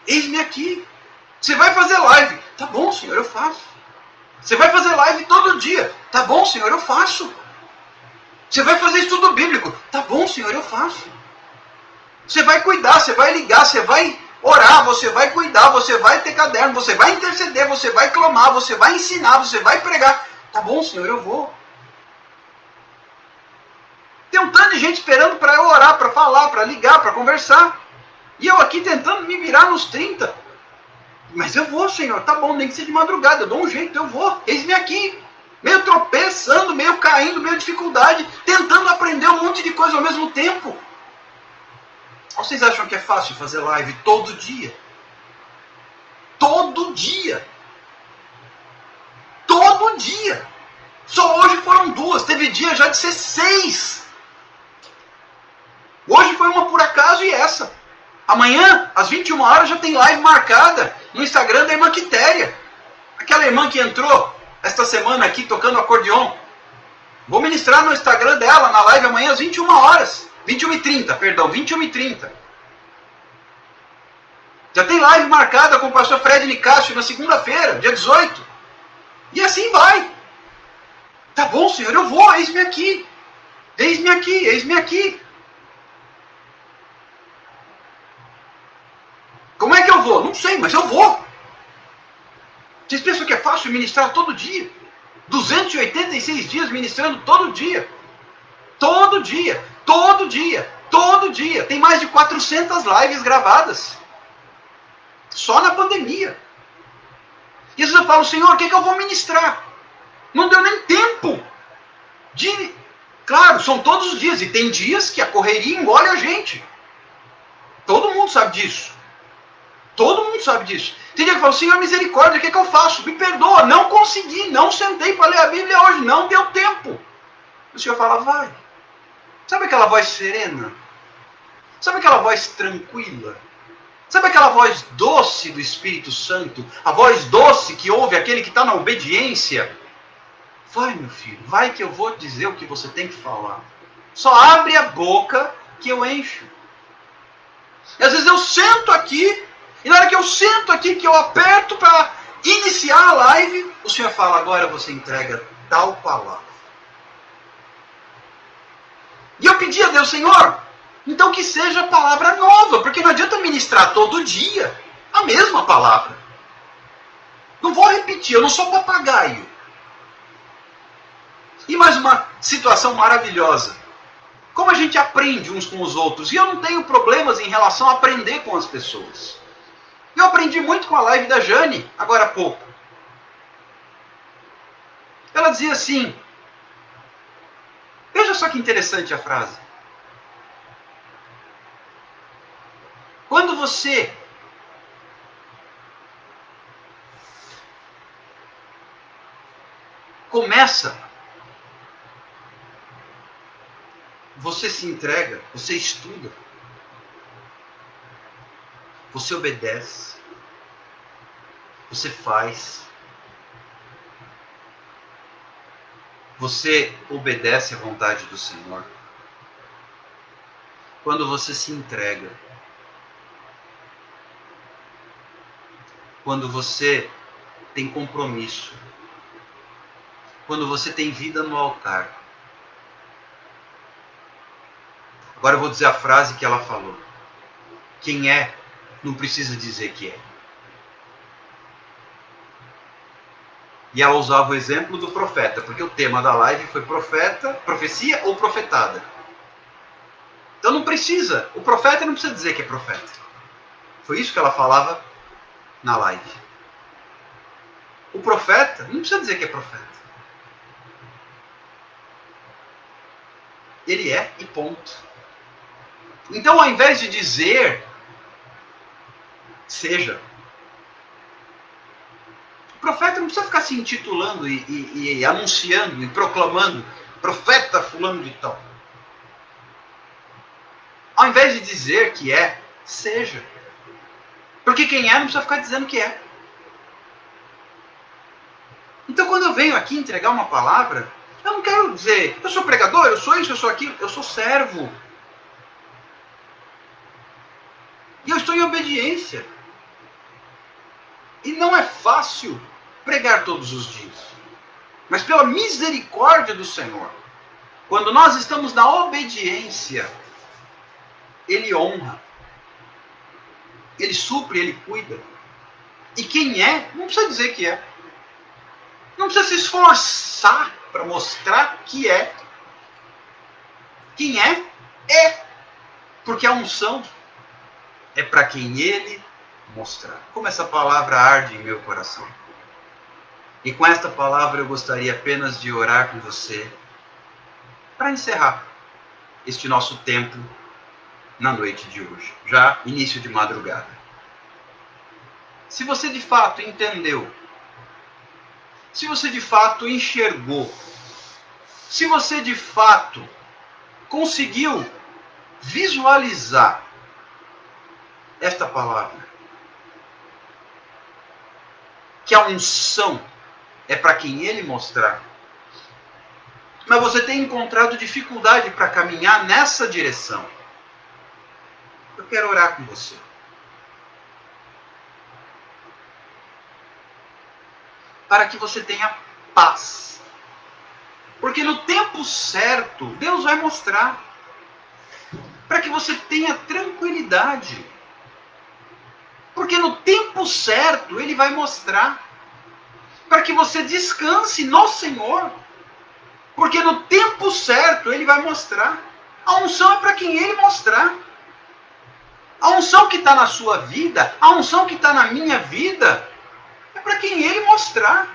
Eis-me aqui. Você vai fazer live, tá bom, Senhor, eu faço. Você vai fazer live todo dia, tá bom, Senhor, eu faço. Você vai fazer estudo bíblico, tá bom, Senhor, eu faço. Você vai cuidar, você vai ligar, você vai orar, você vai cuidar, você vai ter caderno, você vai interceder, você vai clamar, você vai ensinar, você vai pregar. Tá bom, Senhor, eu vou. Tem um tanto de gente esperando para eu orar, para falar, para ligar, para conversar. E eu aqui tentando me virar nos 30. Mas eu vou, Senhor, tá bom, nem que seja de madrugada, eu dou um jeito, eu vou. Eis-me aqui, meio tropeçando, meio caindo, meio dificuldade, tentando aprender um monte de coisa ao mesmo tempo. Ou vocês acham que é fácil fazer live todo dia? Todo dia. Todo dia. Só hoje foram 2. Teve dia já de ser 6. Hoje foi uma por acaso e essa. Amanhã, às 21 horas, já tem live marcada no Instagram da irmã Quitéria. Aquela irmã que entrou esta semana aqui tocando acordeon. Vou ministrar no Instagram dela, na live amanhã às 21 horas. 21h30, perdão, 21h30. Já tem live marcada com o pastor Fred Nicásio na segunda-feira, dia 18. E assim vai. Tá bom, Senhor, eu vou, eis-me aqui. Eis-me aqui, eis-me aqui. Como é que eu vou? Não sei, mas eu vou. Vocês pensam que é fácil ministrar todo dia? 286 dias ministrando todo dia. Todo dia, todo dia, todo dia. Tem mais de 400 lives gravadas. Só na pandemia. E às vezes eu falo, Senhor, o que eu vou ministrar? Não deu nem tempo de... Claro, são todos os dias. E tem dias que a correria engole a gente. Todo mundo sabe disso. Todo mundo sabe disso. Tem dia que eu falo, Senhor, misericórdia, o que eu faço? Me perdoa, não consegui, não sentei para ler a Bíblia hoje, não deu tempo. O Senhor fala, vai. Sabe aquela voz serena? Sabe aquela voz tranquila? Sabe aquela voz doce do Espírito Santo? A voz doce que ouve aquele que está na obediência? Vai, meu filho, vai que eu vou dizer o que você tem que falar. Só abre a boca que eu encho. E às vezes eu sento aqui, e na hora que eu sento aqui, que eu aperto para iniciar a live, o Senhor fala, agora você entrega tal palavra. E eu pedi a Deus, Senhor, então que seja palavra nova, porque não adianta ministrar todo dia a mesma palavra. Não vou repetir, eu não sou papagaio. E mais uma situação maravilhosa. Como a gente aprende uns com os outros. E eu não tenho problemas em relação a aprender com as pessoas. Eu aprendi muito com a live da Jane, agora há pouco. Ela dizia assim, veja só que interessante a frase. Quando você começa, você se entrega, você estuda, você obedece, você faz, você obedece à vontade do Senhor. Quando você se entrega, quando você tem compromisso, quando você tem vida no altar. Agora eu vou dizer a frase que ela falou. Quem é, não precisa dizer que é. E ela usava o exemplo do profeta, porque o tema da live foi profeta, profecia ou profetada. Então não precisa, o profeta não precisa dizer que é profeta. Foi isso que ela falava na live. O profeta não precisa dizer que é profeta. Ele é e ponto. Então, ao invés de dizer, seja. O profeta não precisa ficar se intitulando e anunciando e proclamando profeta fulano de tal. Ao invés de dizer que é, seja. Porque quem é não precisa ficar dizendo que é. Então, quando eu venho aqui entregar uma palavra, eu não quero dizer, eu sou pregador, eu sou isso, eu sou aquilo. Eu sou servo. E eu estou em obediência. E não é fácil pregar todos os dias. Mas pela misericórdia do Senhor, quando nós estamos na obediência, Ele honra. Ele supre, Ele cuida. E quem é, não precisa dizer que é. Não precisa se esforçar para mostrar que é. Quem é, é. Porque a unção é para quem Ele mostrar. Como essa palavra arde em meu coração. E com esta palavra eu gostaria apenas de orar com você para encerrar este nosso tempo na noite de hoje, já início de madrugada. Se você de fato entendeu, se você de fato enxergou, se você de fato conseguiu visualizar esta palavra, que a unção é para quem Ele mostrar, mas você tem encontrado dificuldade para caminhar nessa direção, eu quero orar com você. Para que você tenha paz. Porque no tempo certo, Deus vai mostrar. Para que você tenha tranquilidade. Porque no tempo certo, Ele vai mostrar. Para que você descanse no Senhor. Porque no tempo certo, Ele vai mostrar. A unção é para quem Ele mostrar. A unção que está na sua vida, a unção que está na minha vida, é para quem Ele mostrar.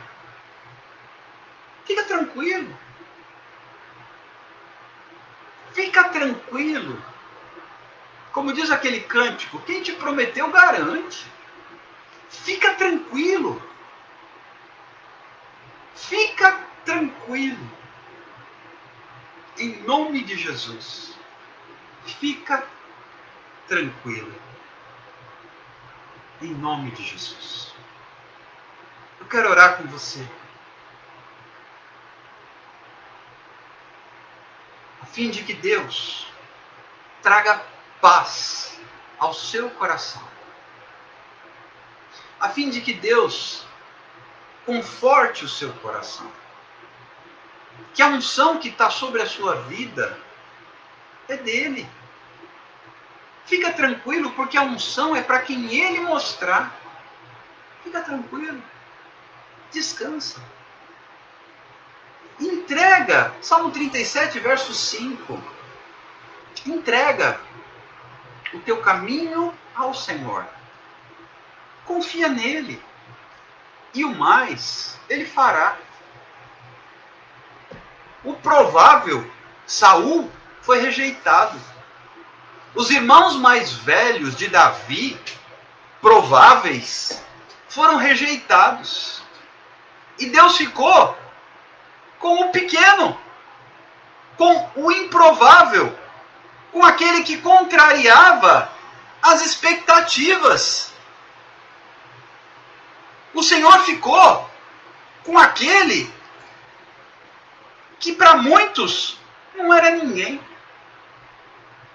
Fica tranquilo. Fica tranquilo. Como diz aquele cântico, quem te prometeu garante. Fica tranquilo. Fica tranquilo. Em nome de Jesus. Fica tranquilo. Em nome de Jesus. Eu quero orar com você. A fim de que Deus traga paz ao seu coração. A fim de que Deus conforte o seu coração. Que a unção que está sobre a sua vida é dele. Fica tranquilo, porque a unção é para quem Ele mostrar. Fica tranquilo. Descansa. Entrega. Salmo 37, verso 5. Entrega o teu caminho ao Senhor. Confia nele. E o mais, Ele fará. O provável, Saul, foi rejeitado. Os irmãos mais velhos de Davi, prováveis, foram rejeitados. E Deus ficou com o pequeno, com o improvável, com aquele que contrariava as expectativas. O Senhor ficou com aquele que para muitos não era ninguém.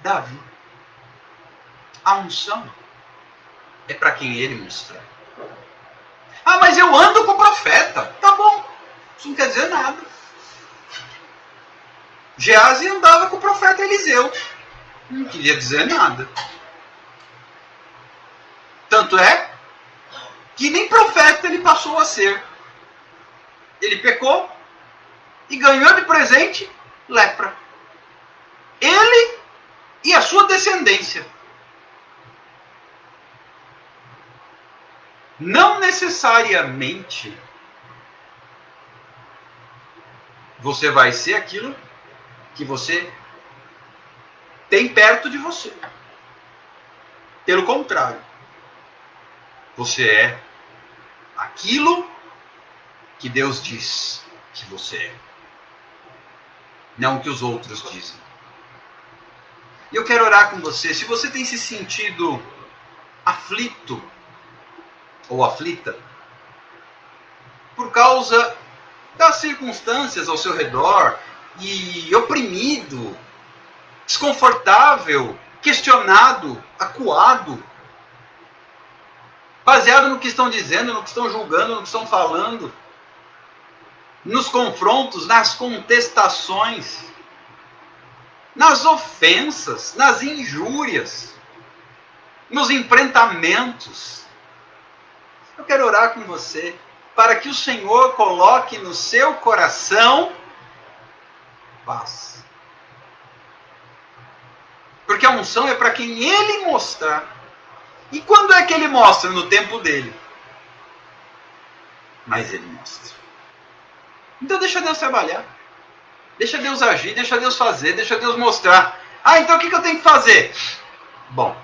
Davi. A unção é para quem Ele mostrar. Ah, mas eu ando com o profeta. Tá bom. Isso não quer dizer nada. Geazi andava com o profeta Eliseu. Não queria dizer nada. Tanto é que nem profeta ele passou a ser. Ele pecou e ganhou de presente lepra. Ele e a sua descendência. Não necessariamente você vai ser aquilo que você tem perto de você. Pelo contrário, você é aquilo que Deus diz que você é. Não o que os outros dizem. E eu quero orar com você. Se você tem se sentido aflito ou aflita por causa das circunstâncias ao seu redor e oprimido, desconfortável, questionado, acuado, baseado no que estão dizendo, no que estão julgando, no que estão falando, nos confrontos, nas contestações, nas ofensas, nas injúrias, nos enfrentamentos. Eu quero orar com você para que o Senhor coloque no seu coração paz. Porque a unção é para quem Ele mostrar. E quando é que Ele mostra? No tempo dele. Mas Ele mostra. Então deixa Deus trabalhar. Deixa Deus agir, deixa Deus fazer, deixa Deus mostrar. Ah, então o que eu tenho que fazer? Bom,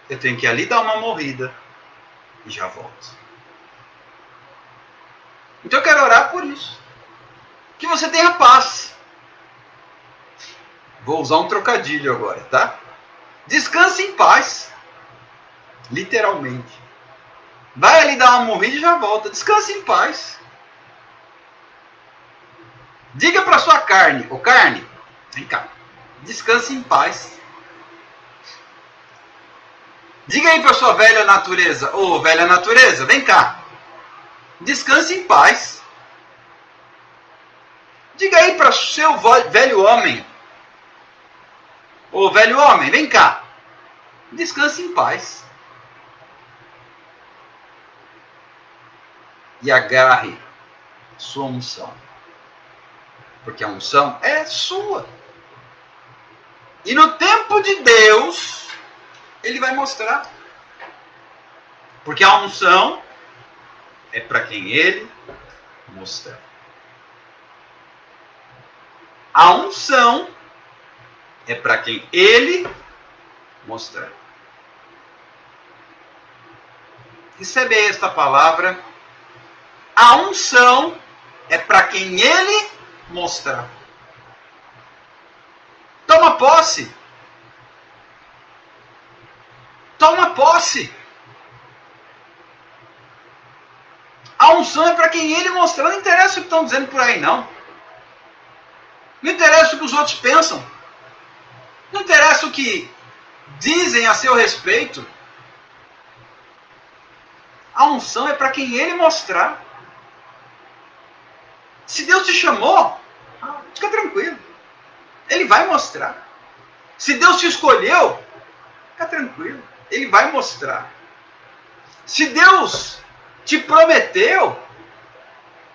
eu tenho que ir ali dar uma morrida e já volto. Então eu quero orar por isso. Que você tenha paz. Vou usar um trocadilho agora, tá? Descanse em paz. Literalmente. Vai ali dar uma morrida e já volta. Descanse em paz. Diga para sua carne, ô carne, vem cá. Descanse em paz. Diga aí para sua velha natureza, ô velha natureza, vem cá. Descanse em paz. Diga aí para o seu velho homem, ô velho homem, vem cá. Descanse em paz. E agarre sua unção. Porque a unção é sua. E no tempo de Deus, Ele vai mostrar. Porque a unção é para quem Ele mostrar. A unção é para quem Ele mostrar. Recebe esta palavra. A unção é para quem Ele mostrar. Toma posse. Toma posse. A unção é para quem Ele mostrar. Não interessa o que estão dizendo por aí, não. Não interessa o que os outros pensam. Não interessa o que dizem a seu respeito. A unção é para quem Ele mostrar. Se Deus te chamou, fica tranquilo. Ele vai mostrar. Se Deus te escolheu, fica tranquilo. Ele vai mostrar. Se Deus te prometeu,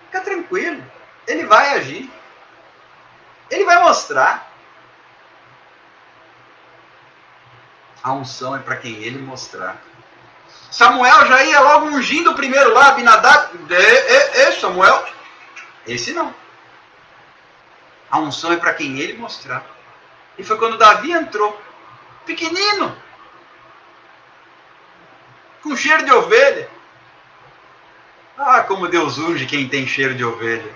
fica tranquilo. Ele vai agir. Ele vai mostrar. A unção é para quem Ele mostrar. Samuel já ia logo ungindo primeiro lá, Abinadab. Samuel. Esse não. A unção é para quem Ele mostrar. E foi quando Davi entrou. Pequenino. Com cheiro de ovelha. Ah, como Deus unge quem tem cheiro de ovelha.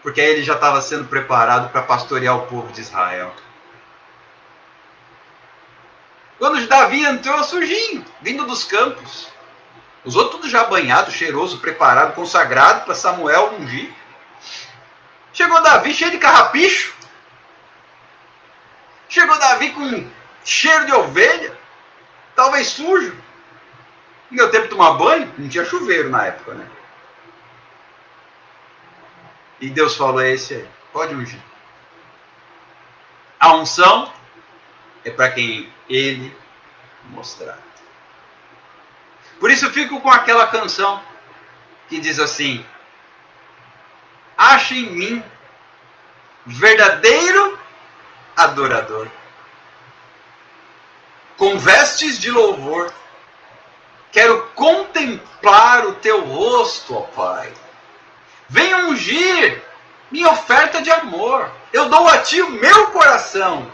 Porque aí ele já estava sendo preparado para pastorear o povo de Israel. Quando Davi entrou sujinho, vindo dos campos. Os outros tudo já banhado, cheiroso, preparado, consagrado para Samuel ungir. Chegou Davi cheio de carrapicho. Chegou Davi com cheiro de ovelha. Talvez sujo. Não deu tempo de tomar banho. Não tinha chuveiro na época, né? E Deus falou, é esse aí. Pode ungir. A unção é para quem Ele mostrar. Por isso eu fico com aquela canção que diz assim: acha em mim verdadeiro adorador, com vestes de louvor, quero contemplar o teu rosto, ó Pai. Venha ungir minha oferta de amor. Eu dou a ti o meu coração.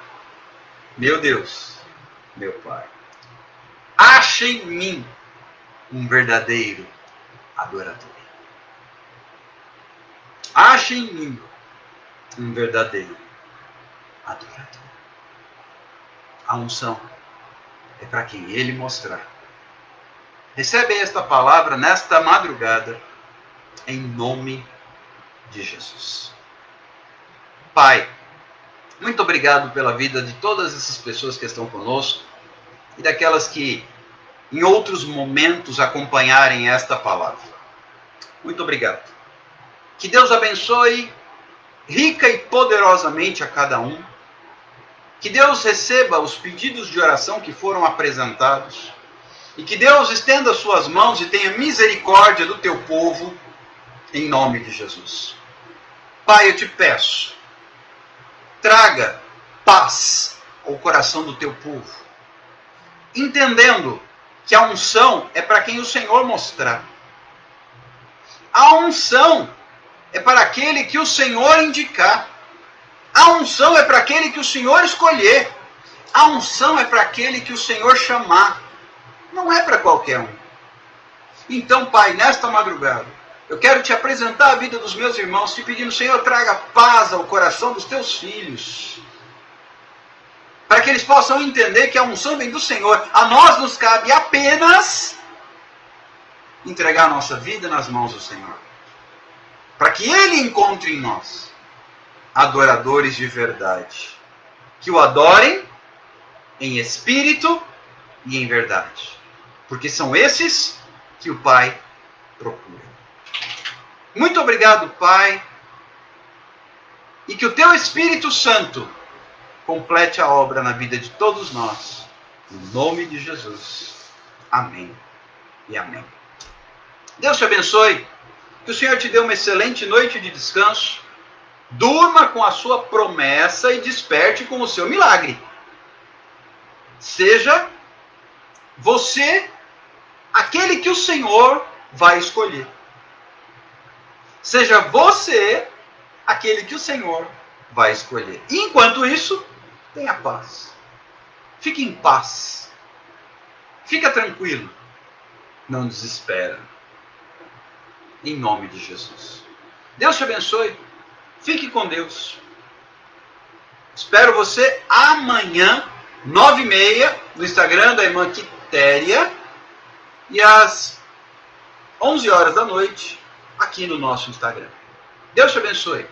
Meu Deus, meu Pai, acha em mim um verdadeiro adorador. Acha em mim um verdadeiro adorador. A unção é para quem Ele mostrar. Recebe esta palavra nesta madrugada em nome de Jesus. Pai, muito obrigado pela vida de todas essas pessoas que estão conosco e daquelas que em outros momentos acompanharem esta palavra. Muito obrigado. Que Deus abençoe rica e poderosamente a cada um. Que Deus receba os pedidos de oração que foram apresentados. E que Deus estenda suas mãos e tenha misericórdia do teu povo, em nome de Jesus. Pai, eu te peço, traga paz ao coração do teu povo, entendendo que a unção é para quem o Senhor mostrar. A unção é para aquele que o Senhor indicar. A unção é para aquele que o Senhor escolher. A unção é para aquele que o Senhor chamar. Não é para qualquer um. Então, Pai, nesta madrugada, eu quero te apresentar a vida dos meus irmãos, te pedindo, Senhor, traga paz ao coração dos teus filhos. Para que eles possam entender que a unção vem do Senhor. A nós nos cabe apenas entregar a nossa vida nas mãos do Senhor. Para que Ele encontre em nós adoradores de verdade. Que o adorem em espírito e em verdade. Porque são esses que o Pai procura. Muito obrigado, Pai. E que o Teu Espírito Santo complete a obra na vida de todos nós. Em nome de Jesus. Amém e amém. Deus te abençoe. Que o Senhor te dê uma excelente noite de descanso. Durma com a sua promessa e desperte com o seu milagre. Seja você aquele que o Senhor vai escolher. Seja você aquele que o Senhor vai escolher. E enquanto isso, tenha paz. Fique em paz. Fica tranquilo. Não desespera. Em nome de Jesus. Deus te abençoe. Fique com Deus. Espero você amanhã, 9h30, no Instagram da irmã Quitéria. E às 11 horas da noite, aqui no nosso Instagram. Deus te abençoe.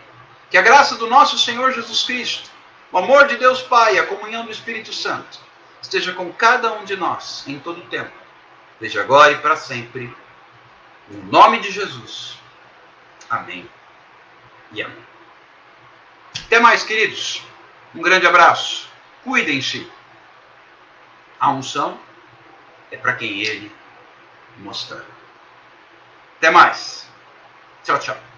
Que a graça do nosso Senhor Jesus Cristo, o amor de Deus Pai e a comunhão do Espírito Santo esteja com cada um de nós em todo o tempo, desde agora e para sempre. No nome de Jesus. Amém e amém. Até mais, queridos. Um grande abraço. Cuidem-se. A unção é para quem Ele mostrar. Até mais. Tchau, tchau.